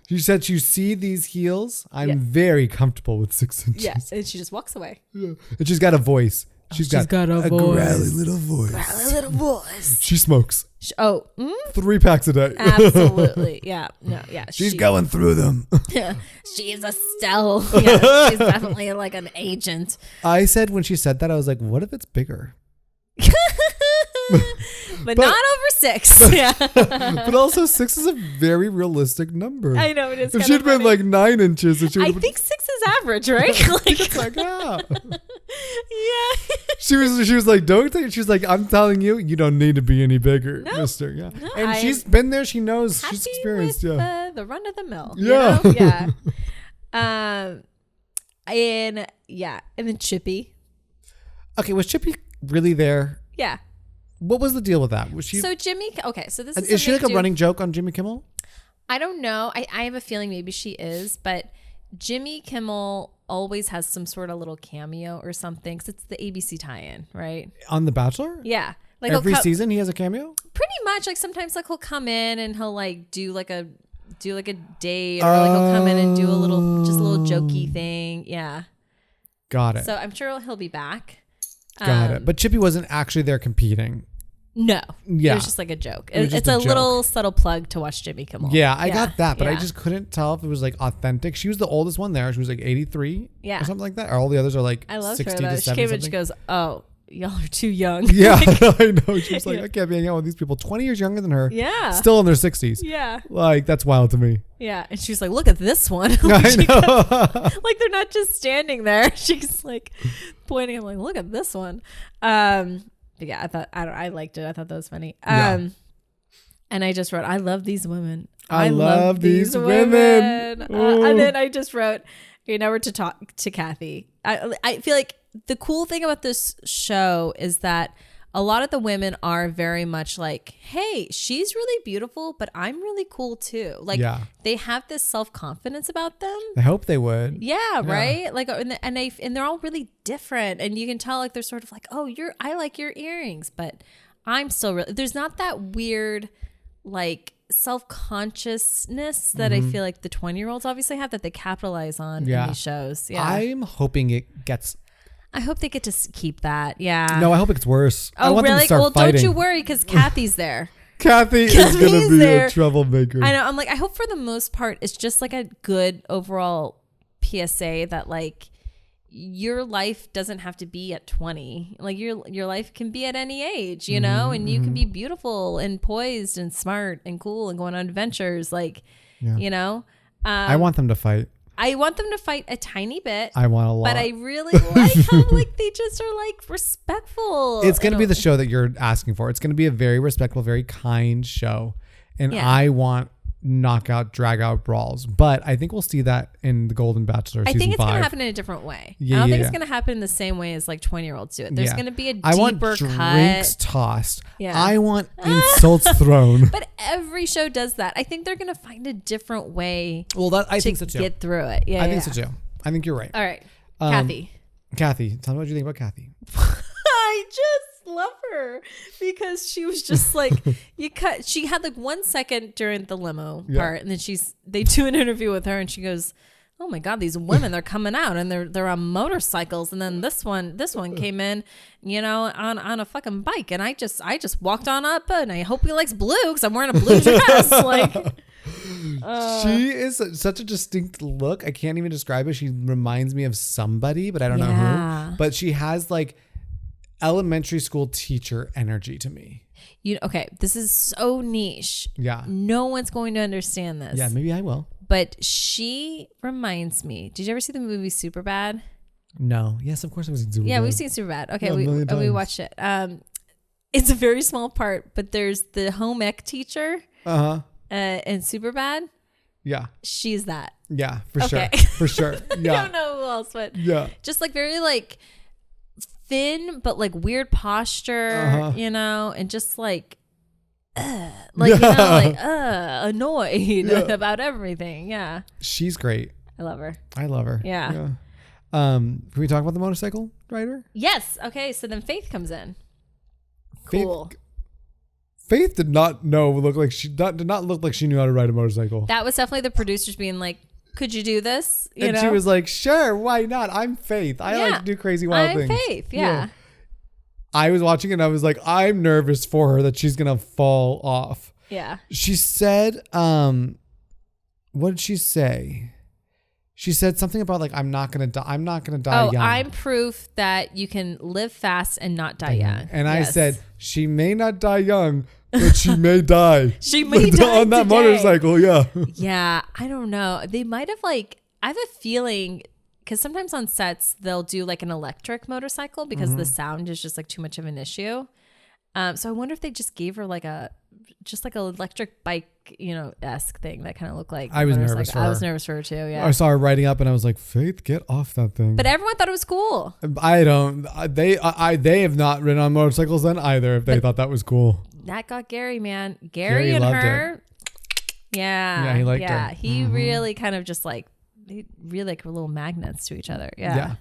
she said, you see these heels? I'm very comfortable with 6 inches. Yeah, and she just walks away. Yeah. And she's got a voice. She's got a voice. growly little voice. Growly little voice. She smokes. 3 packs a day. Absolutely. Yeah. No. Yeah. She's going through them. She's a stealth. Yeah, she's definitely like an agent. I said when she said that, I was like, what if it's bigger? but not over 6. Yeah. But also 6 is a very realistic number. I know it is. If she'd been like 9 inches, I think 6 is average, right? Like, it's like, yeah. Yeah. She was like, don't think. She was like, I'm telling you, you don't need to be any bigger, mister. Yeah. No, and she's been there. She knows. She's experienced. With, yeah. The run of the mill. Yeah. You know? Yeah. And then Chippy. Okay, was Chippy really there? Yeah. What was the deal with that? Was she? So Jimmy. Okay, so this is she like a running joke on Jimmy Kimmel? I don't know. I have a feeling maybe she is, but Jimmy Kimmel always has some sort of little cameo or something because it's the ABC tie-in, right? On The Bachelor? Yeah. Like every season he has a cameo? Pretty much. Like sometimes like he'll come in and he'll like do like a date or like he'll come in and do a little jokey thing. Yeah. Got it. So I'm sure he'll be back. Got it. But Chippy wasn't actually there competing. No. Yeah. It was just like a joke. It's a little subtle plug to watch Jimmy Kimmel. Yeah, I got that, but I just couldn't tell if it was like authentic. She was the oldest one there. She was like 83 or something like that. Or all the others are like 60 her, to 70 She came in and she goes, oh, y'all are too young. Yeah, I know. She was like, I can't be hanging out with these people 20 years younger than her. Yeah. Still in their 60s. Yeah. Like, that's wild to me. Yeah. And she was like, look at this one. I know. Like, they're not just standing there. She's like pointing. I'm like, look at this one. But yeah, I liked it. I thought that was funny. And I just wrote, I love these women. I love these women. And then I just wrote, we're to talk to Kathy. I feel like the cool thing about this show is that a lot of the women are very much like, hey, she's really beautiful, but I'm really cool too. Like they have this self-confidence about them. I hope they would. Yeah, right? Like and they're all really different, and you can tell like they're sort of like, "Oh, I like your earrings, but I'm still really." There's not that weird like self-consciousness that I feel like the 20-year-olds obviously have that they capitalize on in these shows. Yeah. I'm hoping it gets I hope they get to keep that. Yeah. No, I hope it gets worse. Oh, I want really? them to start fighting. Don't you worry, because Kathy's there. Kathy is going to be a troublemaker. I know. I'm like, I hope for the most part, it's just like a good overall PSA that like your life doesn't have to be at 20. Like your life can be at any age, you know, and you can be beautiful and poised and smart and cool and going on adventures. Like, you know, I want them to fight. I want them to fight a tiny bit. I want a lot. But I really like how like they just are like respectful. It's going to be the show that you're asking for. It's going to be a very respectful, very kind show. And I want knockout, drag out brawls. But I think we'll see that in the Golden Bachelor season 5. I think it's going to happen in a different way. I don't think it's going to happen the same way as like 20-year-olds do it. There's going to be a deeper cut. I want drinks tossed. Yeah. I want insults thrown. But every show does that. I think they're going to find a different way I think so too. Get through it. Yeah, I think so too. I think you're right. All right. Kathy, tell me what you think about Kathy. I just love her because she was just like she had like 1 second during the limo part, and then they do an interview with her and she goes, oh my God, these women, they're coming out and they're on motorcycles, and then this one came in, you know, on a fucking bike, and I just walked on up, and I hope he likes blue because I'm wearing a blue dress. Like she is such a distinct look. I can't even describe it. She reminds me of somebody, but I don't know who. But she has like elementary school teacher energy to me. Okay, this is so niche. Yeah. No one's going to understand this. Yeah, maybe I will. But she reminds me. Did you ever see the movie Superbad? No. Yes, of course I've seen Superbad. Yeah, we've seen Superbad. Okay, we watched it. It's a very small part, but there's the home ec teacher. In Superbad. Yeah. She's that. Yeah, for sure. For sure. Yeah. I don't know who else, but just like very like thin, but like weird posture, you know, and just like annoyed about everything. Yeah. She's great. I love her. Yeah. Can we talk about the motorcycle rider? Yes. Okay. So then Faith comes in. Cool. Faith did not look like she knew how to ride a motorcycle. That was definitely the producers being like, could you do this? You know? She was like, sure, why not? I'm Faith. I like to do crazy wild things. I'm Faith. Yeah. I was watching it and I was like, I'm nervous for her that she's going to fall off. Yeah. She said, what did she say? She said something about like, I'm not going to die. I'm not going to die young. I'm proof that you can live fast and not die young. And I said, she may not die young, but she may die. She may die on that today. motorcycle. Yeah. Yeah. I don't know. They might have like, I have a feeling because sometimes on sets they'll do like an electric motorcycle because the sound is just like too much of an issue. So I wonder if they just gave her like an electric bike, esque thing that kind of looked like. I was nervous for her. I was nervous for her too. Yeah. I saw her riding up and I was like, Faith, get off that thing. But everyone thought it was cool. I don't. They have not ridden on motorcycles then either. If they thought that was cool. That got Gerry, man. Gerry and loved her. it. Yeah. Yeah, he liked her. Yeah. He really kind of just like. They really like were little magnets to each other. Yeah.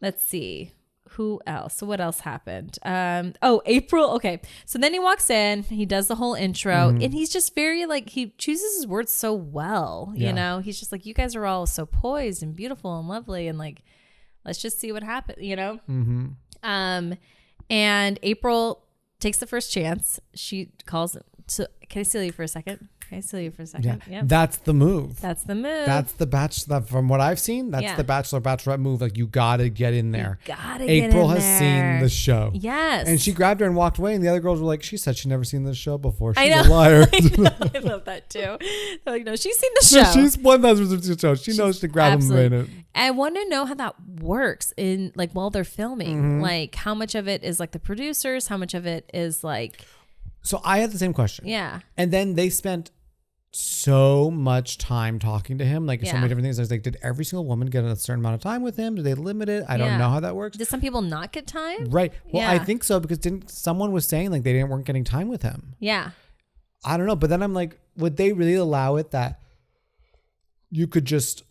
Let's see. Who else? So what else happened? April. Okay. So then he walks in, he does the whole intro and he's just very like, he chooses his words so well, he's just like, you guys are all so poised and beautiful and lovely. And like, let's just see what happens, and April takes the first chance. She calls him. So can I steal you for a second? Yeah. That's the move. That's the move. That's the bachelor. From what I've seen, that's the bachelorette move. Like you gotta get in there. April has seen the show. Yes. And she grabbed her and walked away. And the other girls were like, she said she'd never seen this show before. She's a liar. I love that too. They're like, no, she's seen the show. She's 1,000% seen the show. She knows to grab him in it. I want to know how that works in like while they're filming. Like how much of it is like the producers? How much of it is like. So I had the same question. Yeah. And then they spent so much time talking to him, like so many different things. I was like, did every single woman get a certain amount of time with him? Did they limit it? I don't know how that works. Did some people not get time? Right. Well, I think so because someone was saying like they weren't getting time with him. Yeah. I don't know. But then I'm like, would they really allow it that you could just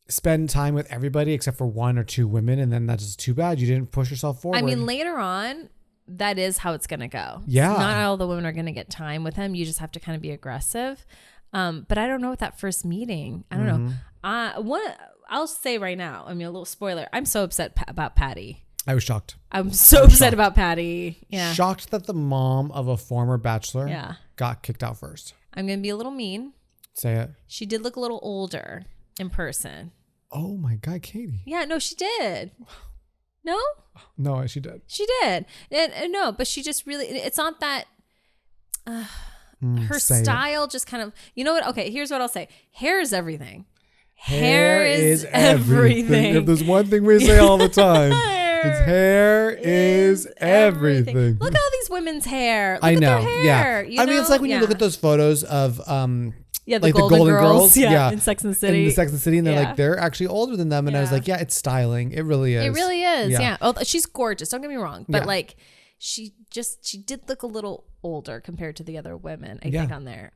spend time with everybody except for one or two women and then that's just too bad? You didn't push yourself forward. I mean, later on, that is how it's going to go. Yeah. So not all the women are going to get time with him. You just have to kind of be aggressive. But I don't know what that first meeting. I don't know. I'll say right now. I mean, a little spoiler. I'm so upset about Patty. I was shocked. I'm so upset about Patty. Yeah. Shocked that the mom of a former bachelor got kicked out first. I'm gonna be a little mean. Say it. She did look a little older in person. Oh my God, Katie. Yeah. No, she did. No. No, she did. She did. And no, but she just really. It's not that. Her style just kind of, you know what? Okay, here's what I'll say. Hair is everything. Hair is everything. If there's one thing we say all the time, it's hair is everything. Look at all these women's hair. Look I know. At their hair, I mean, it's like when you look at those photos of the like Golden the Golden Girls. In Sex and the City. In the Sex and the City, and they're like, they're actually older than them. And I was like, yeah, it's styling. It really is. It really is. Yeah. Oh, she's gorgeous. Don't get me wrong. But like, she did look a little older compared to the other women, I think, on there.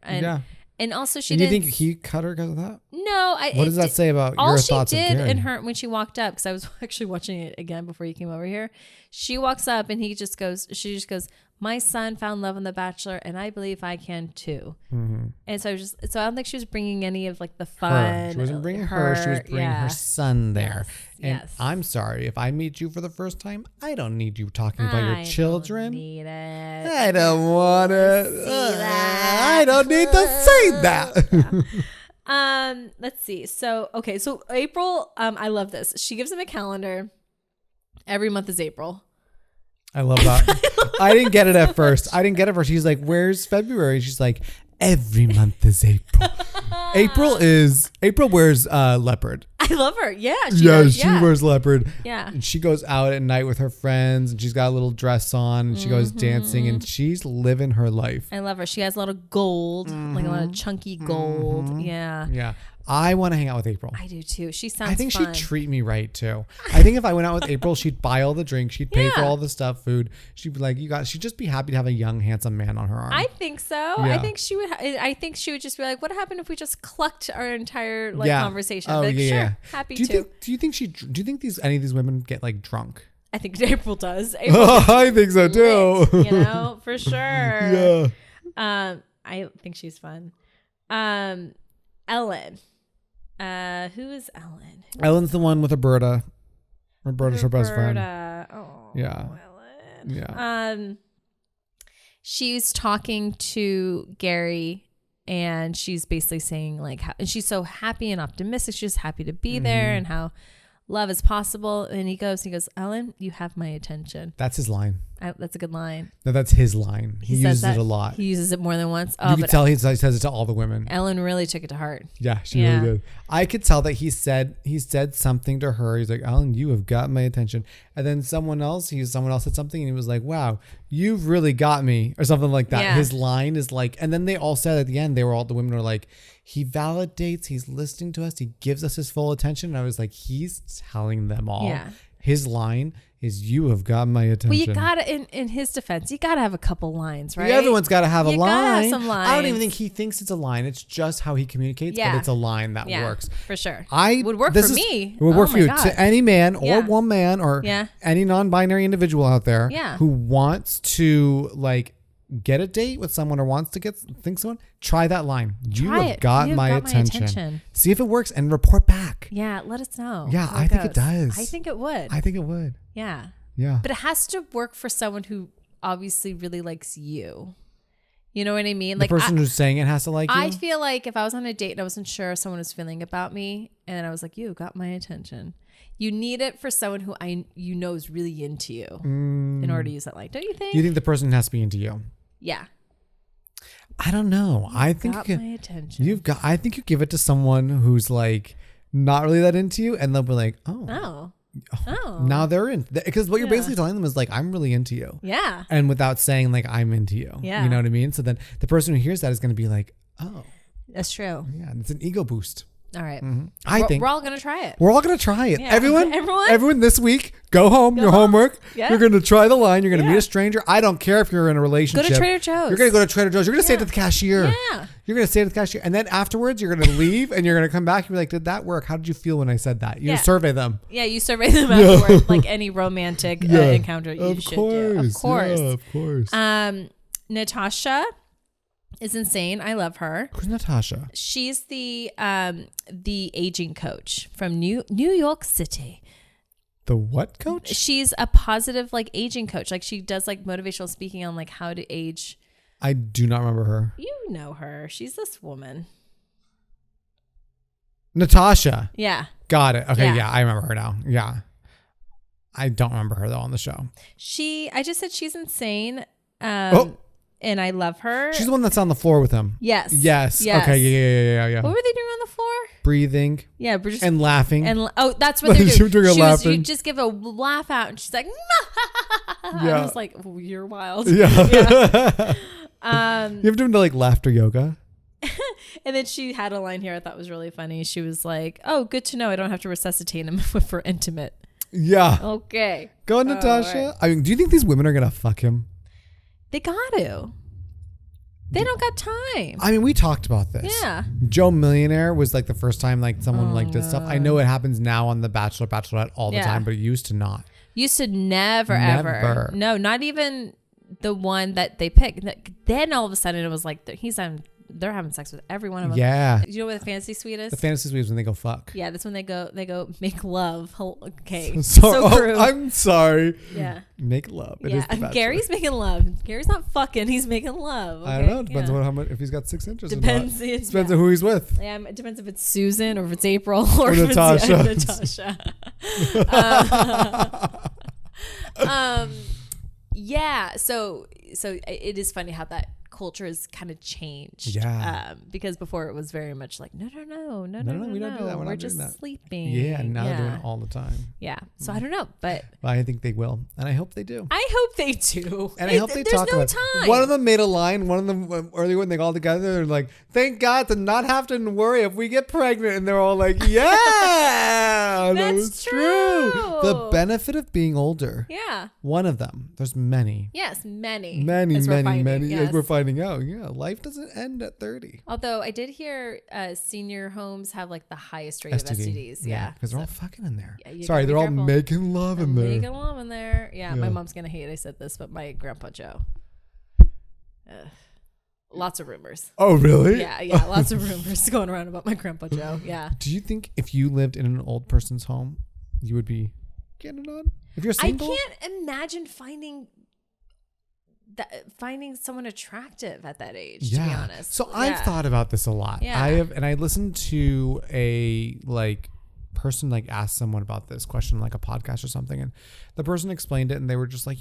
And also she didn't. Do you think he cut her because of that? No. What does that say about your thoughts of Gerry? All she did in her, when she walked up, because I was actually watching it again before you came over here, she walks up and she just goes, my son found love in The Bachelor and I believe I can too. And so I don't think she was bringing any of like the fun. She wasn't bringing her. She was bringing her son there. Yes. I'm sorry, if I meet you for the first time, I don't need you talking about your children. I don't need it. I don't want it. I don't need to say that. Let's see. So April, I love this. She gives him a calendar. Every month is April. I love that. I didn't get it at first. She's like, where's February? She's like, every month is April. April wears leopard. I love her. Yeah. She wears leopard. Yeah. And she goes out at night with her friends and she's got a little dress on and she goes dancing and she's living her life. I love her. She has a lot of gold, like a lot of chunky gold. Yeah. Yeah. I want to hang out with April. I do too. She sounds I think fun. she'd treat me right too. I think if I went out with April, she'd buy all the drinks. She'd pay for all the stuff, food. She'd be like, she'd just be happy to have a young, handsome man on her arm. I think so. Yeah. I think she would. I think she would just be like, what happened if we just clucked our entire conversation? Oh, like, yeah. Sure, happy to. Do you think any of these women get like drunk? I think April does. I think so too. Lit, for sure. Yeah. I think she's fun. Ellen. Who is Ellen? Ellen's the one with Roberta. Roberta's her best friend. Oh. Yeah. Ellen. Yeah. She's talking to Gerry, and she's basically saying like, and she's so happy and optimistic. She's just happy to be there, and how love is possible. And he goes, Ellen, you have my attention. That's his line. That's a good line. No, that's his line. He uses it a lot. He uses it more than once. You can tell he says it to all the women. Ellen really took it to heart. Yeah, she really did. I could tell that he said something to her. He's like, Ellen, you have got my attention. And then someone else said something, and he was like, wow, you've really got me, or something like that. Yeah. His line is like, and then they all said at the end, the women were like, he validates, he's listening to us, he gives us his full attention. And I was like, he's telling them all. Yeah. His line is, you have got my attention. Well, you gotta, in his defense, you gotta have a couple lines, right? Yeah, everyone's gotta have a line. Gotta have some lines. I don't even think he thinks it's a line. It's just how he communicates, but it's a line that works. For sure. Would work for me. It would work for you. To any man or woman or any non-binary individual out there who wants to like get a date with someone or wants to think someone, try that line. You have got my attention. See if it works and report back. Yeah, let us know. Yeah, I think it does. I think it would. Yeah. Yeah. But it has to work for someone who obviously really likes you. You know what I mean? The person who's saying it has to like you? I feel like if I was on a date and I wasn't sure someone was feeling about me, and I was like, you got my attention. You need it for someone who you know is really into you in order to use that line. Don't you think? Do you think the person has to be into you? Yeah. I don't know. I think my attention. I think you give it to someone who's like not really that into you, and they'll be like, oh. Now they're in, because what you're basically telling them is like, I'm really into you. Yeah. And without saying like, I'm into you. Yeah. You know what I mean? So then the person who hears that is going to be like, oh. That's true. Yeah. It's an ego boost. All right. Mm-hmm. I think we're all going to try it. We're all going to try it. Yeah. Everyone this week, go home, your homework. Yeah. You're going to try the line. You're going to meet a stranger. I don't care if you're in a relationship. Go to Trader Joe's. You're going to go to Trader Joe's. You're going to say it to the cashier. Yeah. You're going to say it to the cashier. And then afterwards, you're going to leave and you're going to come back and be like, did that work? How did you feel when I said that? You survey them. Yeah, you survey them afterwards, like any romantic encounter you should do. Of course. Yeah, of course. Natasha is insane. I love her. Who's Natasha? She's the aging coach from New York City. The what coach? She's a positive like aging coach. Like she does like motivational speaking on like how to age. I do not remember her. You know her. She's this woman. Natasha. Yeah. Got it. Okay. Yeah, I remember her now. Yeah. I don't remember her though on the show. I just said she's insane. And I love her. She's the one that's on the floor with him. Yes. Okay. Yeah. What were they doing on the floor? Breathing. Yeah. And laughing. And that's what they're doing. Laughing. You just give a laugh out, and she's like, I was like, oh, you're wild. Yeah. You have to do like laughter yoga. And then she had a line here I thought was really funny. She was like, oh, good to know I don't have to resuscitate him for intimate. Yeah. Okay. Go on, Natasha. Right. I mean, do you think these women are going to fuck him? They got to. They don't got time. I mean, we talked about this. Yeah. Joe Millionaire was like the first time like someone like did stuff. I know it happens now on The Bachelor, Bachelorette all the time, but it used to not. Used to never, ever. No, not even the one that they picked. Then all of a sudden it was like they're having sex with every one of them. Yeah. You know what the fantasy suite is? The fantasy suite is when they go fuck. Yeah, that's when they go make love. Okay. So crude. I'm sorry. Yeah. Make love. It is the Gary's making love. Gary's not fucking. He's making love. Okay? I don't know. It depends on how much, if he's got 6 inches. Depends. Depends on who he's with. Yeah, it depends if it's Susan or if it's April or if Natasha. It's Natasha. Yeah. So it is funny how that culture has kind of changed. Yeah. Because before it was very much like, no, we don't do that. We're just sleeping. Yeah. And now they're doing it all the time. Yeah. So I don't know, but I think they will, and I hope they do. I hope they do. And I hope they talk about it. Time. One of them made a line. One of them earlier when they got all together, they're like, "Thank God to not have to worry if we get pregnant." And they're all like, "Yeah, that's true." The benefit of being older. Yeah. One of them. There's many. Yes, many. Many. Yes. As we're finding out. Yeah, life doesn't end at 30. Although I did hear senior homes have like the highest rate of STDs. Yeah, because they're all fucking in there. Yeah, sorry, they're careful. all making love in there. Making love in there. Yeah, my mom's gonna hate I said this, but my grandpa Joe. Lots of rumors. Oh, really? Yeah, lots of rumors going around about my grandpa Joe. Yeah. Do you think if you lived in an old person's home, you would be getting it on? If you're single, I can't imagine finding someone attractive at that age, to be honest. So I've thought about this a lot. Yeah. I listened to a person ask someone about this question, like a podcast or something, and the person explained it, and they were just like,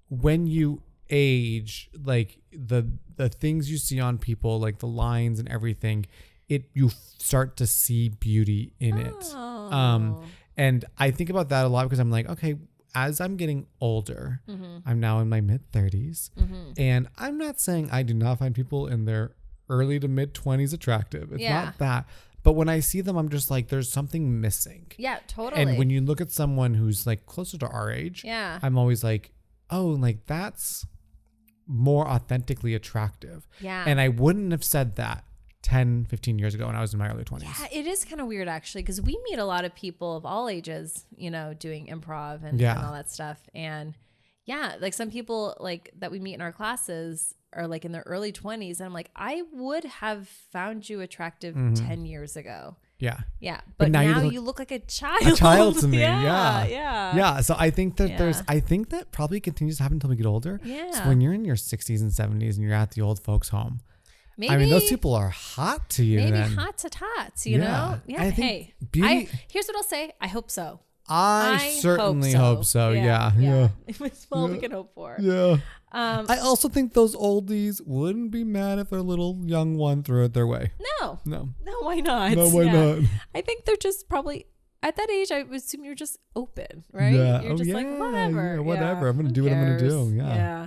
when you age, like the things you see on people, like the lines and everything, you start to see beauty in it. And I think about that a lot because I'm like, okay, as I'm getting older, I'm now in my mid 30s, and I'm not saying I do not find people in their early to mid 20s attractive. It's not that. But when I see them, I'm just like, there's something missing. Yeah, totally. And when you look at someone who's like closer to our age, I'm always like, oh, like that's more authentically attractive. Yeah. And I wouldn't have said that 10, 15 years ago when I was in my early 20s. Yeah, it is kind of weird actually, because we meet a lot of people of all ages, doing improv and all that stuff. And like some people like that we meet in our classes are like in their early 20s. And I'm like, I would have found you attractive 10 years ago. Yeah. Yeah. But now you look like a child. A child to me. Yeah. So I think that I think that probably continues to happen until we get older. Yeah. So when you're in your 60s and 70s and you're at the old folks home, maybe, I mean, those people are hot to you. Maybe hot to tots, you know? Yeah. Hey, here's what I'll say. I hope so. I certainly hope so. Yeah. It's all we can hope for. Yeah. I also think those oldies wouldn't be mad if their little young one threw it their way. No, why not? No, why not? I think they're just probably at that age. I would assume you're just open, right? Yeah. You're just like whatever. Yeah, whatever. I'm gonna do what I'm gonna do. Yeah.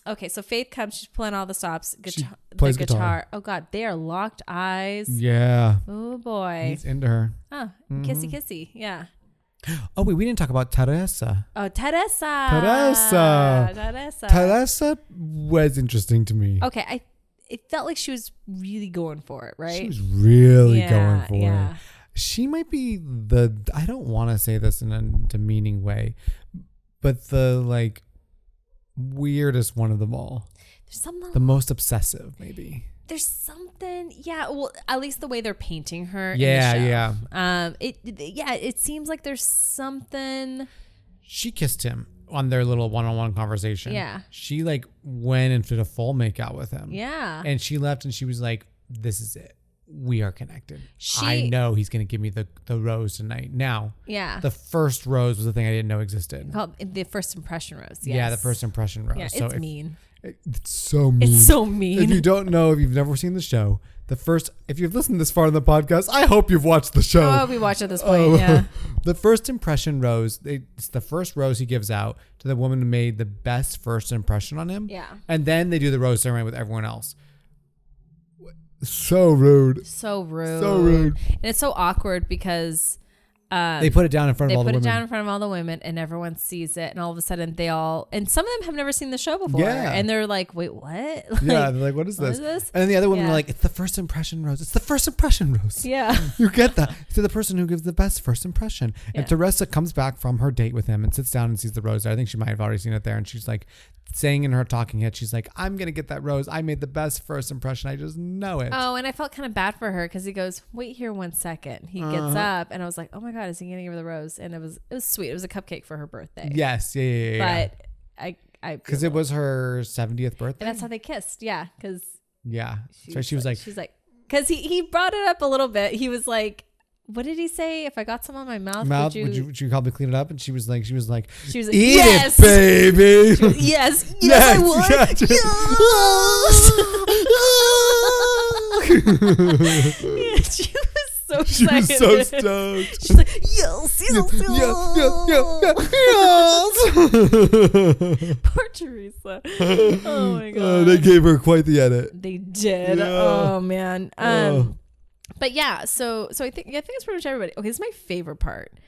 Okay, so Faith comes. She's playing all the stops. She plays the guitar. Oh God, they are locked eyes. Yeah. Oh boy. He's into her. Oh, kissy. Yeah. Oh wait, we didn't talk about Teresa. Oh, Teresa was interesting to me. Okay, it felt like she was really going for it, right? She was really going for it. She might be I don't want to say this in a demeaning way, but the weirdest one of them all. There's something. The most obsessive, maybe. There's something, well, at least the way they're painting her. Yeah. It seems like there's something. She kissed him on their little one-on-one conversation. Yeah. She went and did a full makeout with him. Yeah. And she left and she was like, "This is it. We are connected. I know he's gonna give me the rose tonight." Now, the first rose was the thing I didn't know existed. Called the first impression rose. Yes. Yeah, the first impression rose. Yeah, it's mean. It's so mean. It's so mean. If you don't know, if you've never seen the show, if you've listened this far in the podcast, I hope you've watched the show. Oh, we watched at this point. Yeah. The first impression rose. It's the first rose he gives out to the woman who made the best first impression on him. Yeah. And then they do the rose ceremony with everyone else. So rude. And it's so awkward because they put it down in front of all the women. They put it down in front of all the women and everyone sees it. And all of a sudden and some of them have never seen the show before. Yeah. And they're like, wait, what? Yeah. They're like, what is this? And then the other women are like, it's the first impression rose. It's the first impression rose. Yeah. You get that. To the person who gives the best first impression. Yeah. And Teresa comes back from her date with him and sits down and sees the rose. I think she might have already seen it there. And she's like, saying in her talking head, she's like, I'm going to get that rose. I made the best first impression. I just know it. Oh, and I felt kind of bad for her because he goes, wait here 1 second. He gets up and I was like, oh my God, is he going to give her the rose? And it was sweet. It was a cupcake for her birthday. Yes. Yeah. But because it was her 70th birthday. And that's how they kissed. Yeah. Because she was like, because he brought it up a little bit. He was like, what did he say? If I got some on my mouth, would you help me clean it up? And she was like, eat yes, it, baby. Yes, I would. Yes. She was so excited. She was so stoked. She's like, yes. Poor Teresa. Oh my God. They gave her quite the edit. They did. Yeah. Oh man. But yeah, so I think it's pretty much everybody. Okay, this is my favorite part.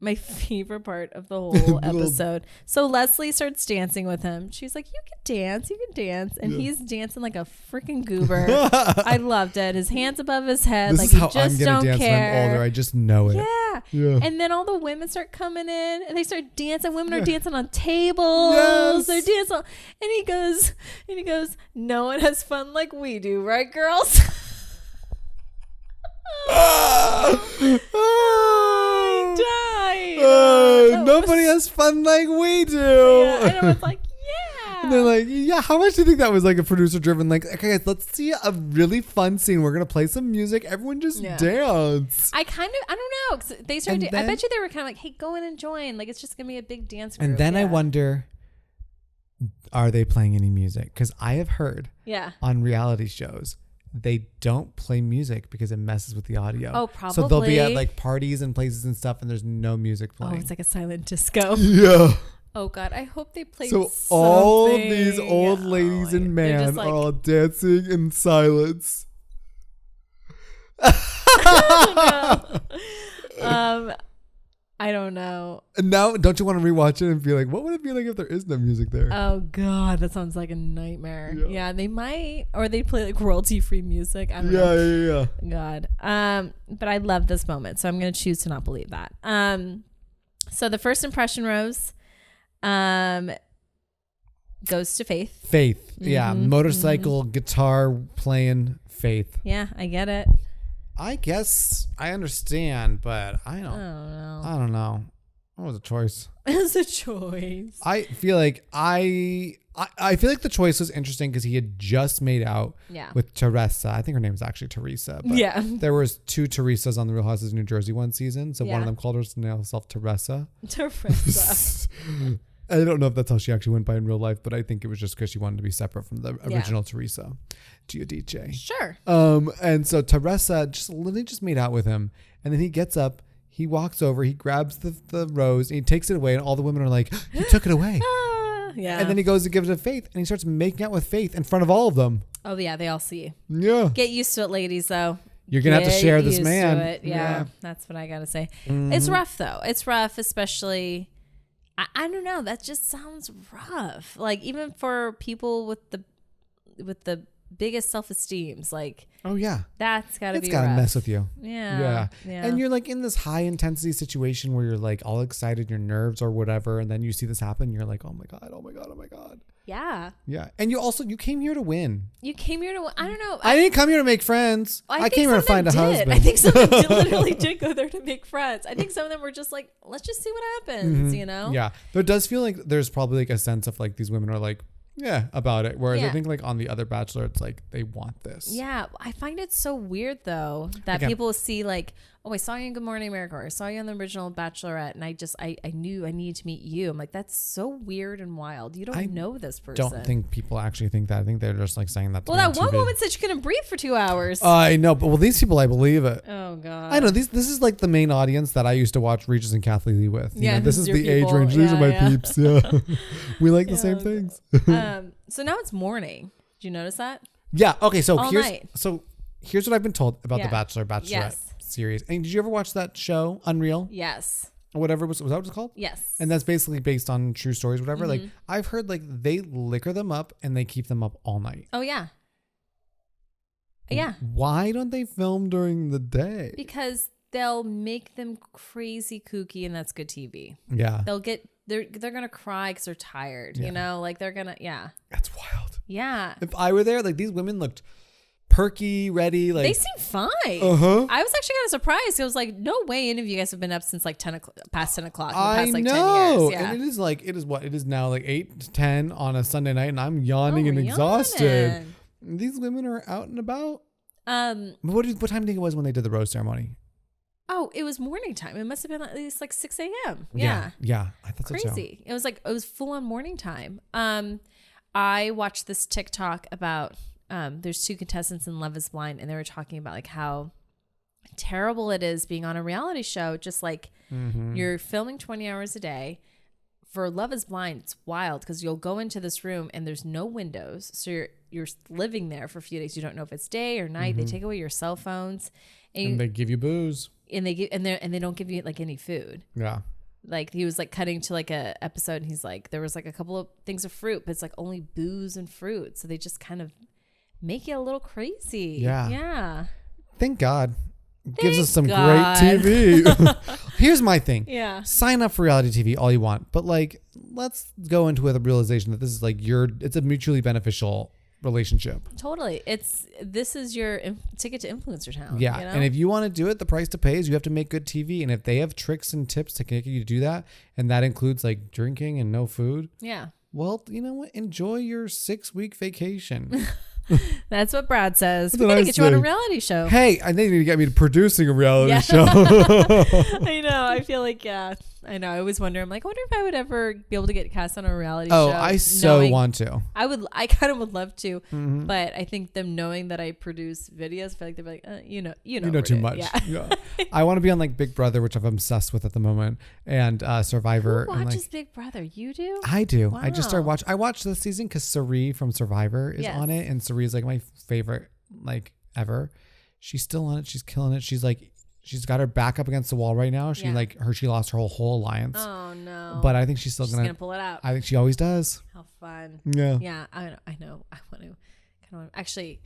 My favorite part of the whole episode. So Leslie starts dancing with him. She's like, you can dance. And he's dancing like a freaking goober. I loved it. His hands above his head. This like is how I'm gonna dance when I'm older. I just know it. Yeah. And then all the women start coming in and they start dancing. Women are dancing on tables. Yes. They're dancing. And he goes, no one has fun like we do, right, girls? I died. as fun like we do. Yeah, and everyone's like, and they're like, yeah, how much do you think that was like a producer driven? Like, okay, guys, let's see a really fun scene. We're going to play some music. Everyone just dance. I don't know. 'Cause they started I bet you they were kind of like, hey, go in and join. Like, it's just going to be a big dance group. And then I wonder, are they playing any music? Because I have heard on reality shows, they don't play music because it messes with the audio. Oh, probably. So they'll be at like parties and places and stuff, and there's no music playing. Oh, it's like a silent disco. Yeah. Oh God, I hope they play. So something. all of these old ladies and men are all dancing in silence. I don't know. And now, don't you want to rewatch it and be like, what would it be like if there is no music there? Oh God, that sounds like a nightmare. Yeah, they might, or they play like royalty-free music. I don't know. Yeah. God. But I love this moment, so I'm gonna choose to not believe that. So the first impression rose, goes to Faith. Faith, yeah, motorcycle guitar playing Faith. Yeah, I get it. I guess I understand, but I don't know. What was the choice? It was a choice. I feel like I feel like the choice was interesting because he had just made out with Teresa. I think her name is actually Teresa. But there was 2 Teresas on the Real Houses of New Jersey one season. So one of them called herself Teresa. Teresa. I don't know if that's how she actually went by in real life, but I think it was just because she wanted to be separate from the original Teresa Giudice. Sure. And so Teresa literally just made out with him, and then he gets up, he walks over, he grabs the rose, and he takes it away, and all the women are like, he took it away. Yeah. And then he goes to give it to Faith, and he starts making out with Faith in front of all of them. Oh yeah, they all see. Yeah. Get used to it, ladies. Though you're gonna have to share this man. To it. Yeah, that's what I gotta say. It's rough though. It's rough, especially. I don't know. That just sounds rough. Like even for people with the biggest self-esteems, like oh yeah, that's gotta it's be gotta rough. mess with you. Yeah. And you're like in this high intensity situation where you're like all excited, your nerves or whatever, and then you see this happen, you're like, oh my god. Yeah. And you came here to win. You came here to I don't know. I didn't come here to make friends. I came here to find a husband. I think some of them literally did go there to make friends. I think some of them were just like, let's just see what happens, you know? Yeah. But it does feel like there's probably like a sense of like these women are like, about it. Whereas I think like on the other Bachelor, it's like they want this. Yeah. I find it so weird though that people see like, oh, I saw you in Good Morning America, or I saw you on the original Bachelorette, and I knew I needed to meet you. I'm like, that's so weird and wild. You don't know this person. Don't think people actually think that. I think they're just like saying that. Well, that one woman said she couldn't breathe for 2 hours. I know, but these people, I believe it. Oh God. I know this is like the main audience that I used to watch Regis and Kathleen Lee with. You know, this is the people. age range. These are my peeps. Yeah, we like the same things. So now it's morning. Did you notice that? Yeah. Okay. So All night. here's what I've been told about the Bachelor Bachelorette series. And did you ever watch that show Unreal? Yes. Or whatever was that what it's called? Yes. And that's basically based on true stories, whatever. Like I've heard like they liquor them up and they keep them up all night. Oh yeah. Yeah. Why don't they film during the day? Because they'll make them crazy kooky, and that's good TV. Yeah. They're gonna cry because they're tired. You know, like they're gonna That's wild. Yeah. If I were there, like these women looked perky, ready. Like they seem fine. I was actually kind of surprised. I was like, no way any of you guys have been up since like 10 o'clock, past 10 o'clock. I past, like, know. 10 years. Yeah. And it is now like 8 to 10 on a Sunday night, and I'm yawning and exhausted. These women are out and about. What time do you think it was when they did the rose ceremony? Oh, it was morning time. It must have been at least like 6 a.m. Yeah. I thought crazy. So too. It was full on morning time. I watched this TikTok about there's 2 contestants in Love is Blind, and they were talking about like how terrible it is being on a reality show. Just like you're filming 20 hours a day. For Love is Blind, it's wild because you'll go into this room and there's no windows, so you're living there for a few days. You don't know if it's day or night. They take away your cell phones, and they give you booze. And they don't give you like any food. Yeah. Like he was like cutting to like a episode, and he's like, there was like a couple of things of fruit, but it's like only booze and fruit. So they just kind of make you a little crazy. Yeah. Thank God. Gives us some great TV. Here's my thing. Yeah. Sign up for reality TV all you want, but like let's go into with a realization that this is like it's a mutually beneficial relationship. Totally. This is your ticket to influencer town. Yeah. You know? And if you want to do it, the price to pay is you have to make good TV. And if they have tricks and tips to get you to do that, and that includes like drinking and no food. Yeah. Well, you know what? Enjoy your 6-week vacation. That's what Brad says. That's We what gotta I get you on a say. reality show. Hey, I think you need to get me to producing a reality show. I know. I feel like, yeah. I know. I always wonder. I'm like, I wonder if I would ever be able to get cast on a reality show. Oh, I so want to. I kind of would love to, but I think them knowing that I produce videos, I feel like they'd be like, you know too much. Yeah. I want to be on like Big Brother, which I'm obsessed with at the moment, and Survivor. Who and watches like, Big Brother? You do? I do. Wow. I just started watching. I watched this season because Sari from Survivor is on it, and Sari is like my favorite like ever. She's still on it. She's killing it. She's like. She's got her back up against the wall right now. She lost her whole alliance. Oh no! But I think she's still gonna pull it out. I think she always does. How fun! Yeah. Yeah, I know. I want to kind of actually.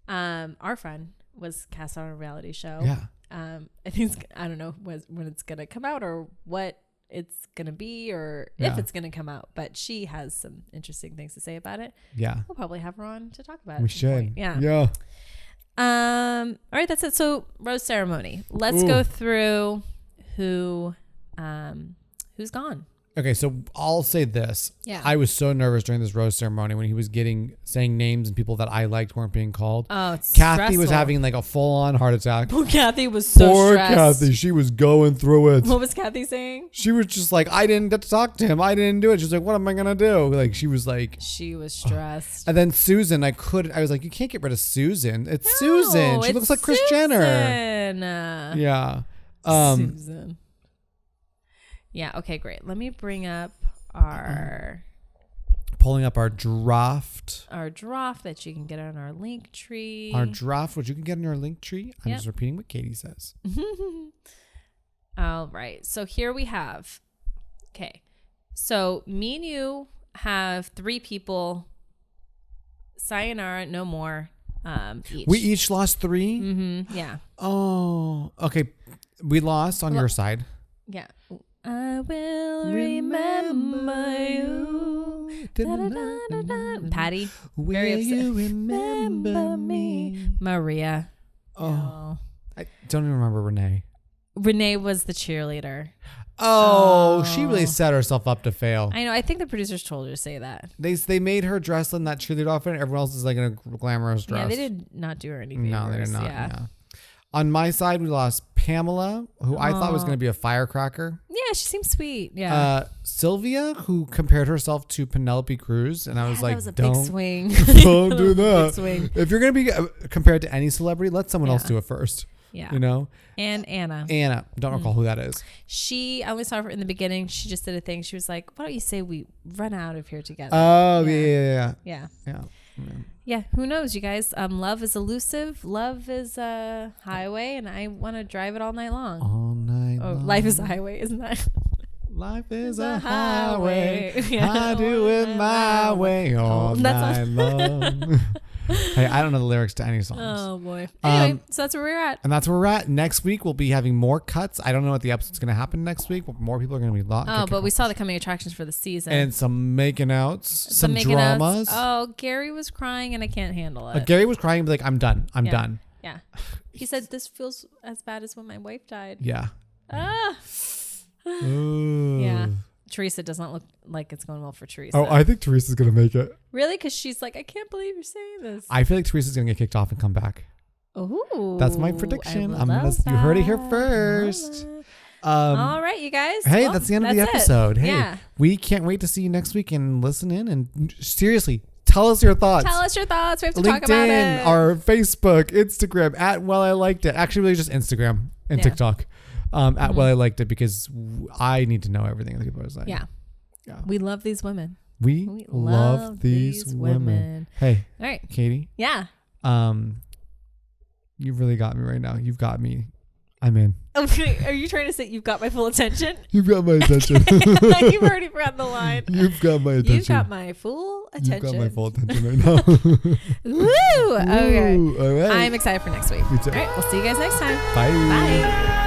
Our friend was cast on a reality show. Yeah. I think I don't know when it's gonna come out or what it's gonna be or if it's gonna come out. But she has some interesting things to say about it. Yeah. We'll probably have her on to talk about it. We should. Yeah. Yeah. All right, that's it. So rose ceremony. Let's go through who's gone. Okay, so I'll say this. Yeah. I was so nervous during this rose ceremony when he was saying names and people that I liked weren't being called. Oh, it's Kathy was stressful. having like a full-on heart attack. Poor Kathy was so Poor stressed. Kathy, she was going through it. What was Kathy saying? She was just like, I didn't get to talk to him. I didn't do it. She was like, what am I gonna do? Like she was like, she was stressed. And then Susan, I was like, you can't get rid of Susan. It's Susan. She looks like Kris Jenner. Yeah. Susan. Yeah. Okay. Great. Let me bring up pulling up our draft that you can get on our link tree. Our draft, which you can get in your link tree. I'm just repeating what Katie says. All right. So here we have. Okay. So me and you have 3 people. Sayonara, no more. Each. We each lost 3. Mm-hmm. Yeah. Oh, okay. We lost on your side. Yeah. I will remember you. Patty. Will you remember me? Maria. Oh. No. I don't even remember Renee. Renee was the cheerleader. Oh, she really set herself up to fail. I know. I think the producers told her to say that. They made her dress in that cheerleader outfit. And everyone else is like in a glamorous dress. Yeah, they did not do her any favors. No, they did not. Yeah. On my side, we lost Pamela, who I thought was going to be a firecracker. Yeah, she seems sweet. Yeah. Sylvia, who compared herself to Penelope Cruz, and I was like, that was a don't, big swing. don't do that. Big swing. If you're going to be compared to any celebrity, let someone else do it first. Yeah. You know? And Anna. Don't recall who that is. I only saw her in the beginning. She just did a thing. She was like, why don't you say we run out of here together? Oh, yeah. Yeah, who knows, you guys? Love is elusive. Love is a highway, and I want to drive it all night long. All night long. Life is a highway, isn't that? Life is a highway. I do it my way all night long. Hey, I don't know the lyrics to any songs. Oh, boy. Anyway, so that's where we're at. And that's where we're at. Next week, we'll be having more cuts. I don't know what the episode's going to happen next week, but more people are going to be locked. Oh, but we saw the coming attractions for the season. And some making outs, some dramas. Oh, Gerry was crying, and I can't handle it. Gerry was crying, but like, I'm done. I'm done. Yeah. He said, this feels as bad as when my wife died. Yeah. Ooh. Yeah. Teresa doesn't look like it's going well for Teresa. Oh, I think Teresa's going to make it. Really? Because she's like, I can't believe you're saying this. I feel like Teresa's going to get kicked off and come back. Oh, that's my prediction. You heard it here first. All right, you guys. Hey, that's the end of the episode. Hey, yeah. We can't wait to see you next week and listen in. And seriously, tell us your thoughts. Tell us your thoughts. We have to LinkedIn, talk about it. Our Facebook, Instagram, I liked it. Actually, really just Instagram and TikTok. I liked it because I need to know everything that people are saying. Yeah. We love these women. We love these women. Hey. All right. Katie. Yeah. You've really got me right now. You've got me. I'm in. Okay. Are you trying to say you've got my full attention? You've got my attention. You've already forgotten the line. You've got my attention. You've got my full attention. You've got my full attention right now. Woo! Okay. All right. I'm excited for next week. Me too. All right. We'll see you guys next time. Bye. Bye.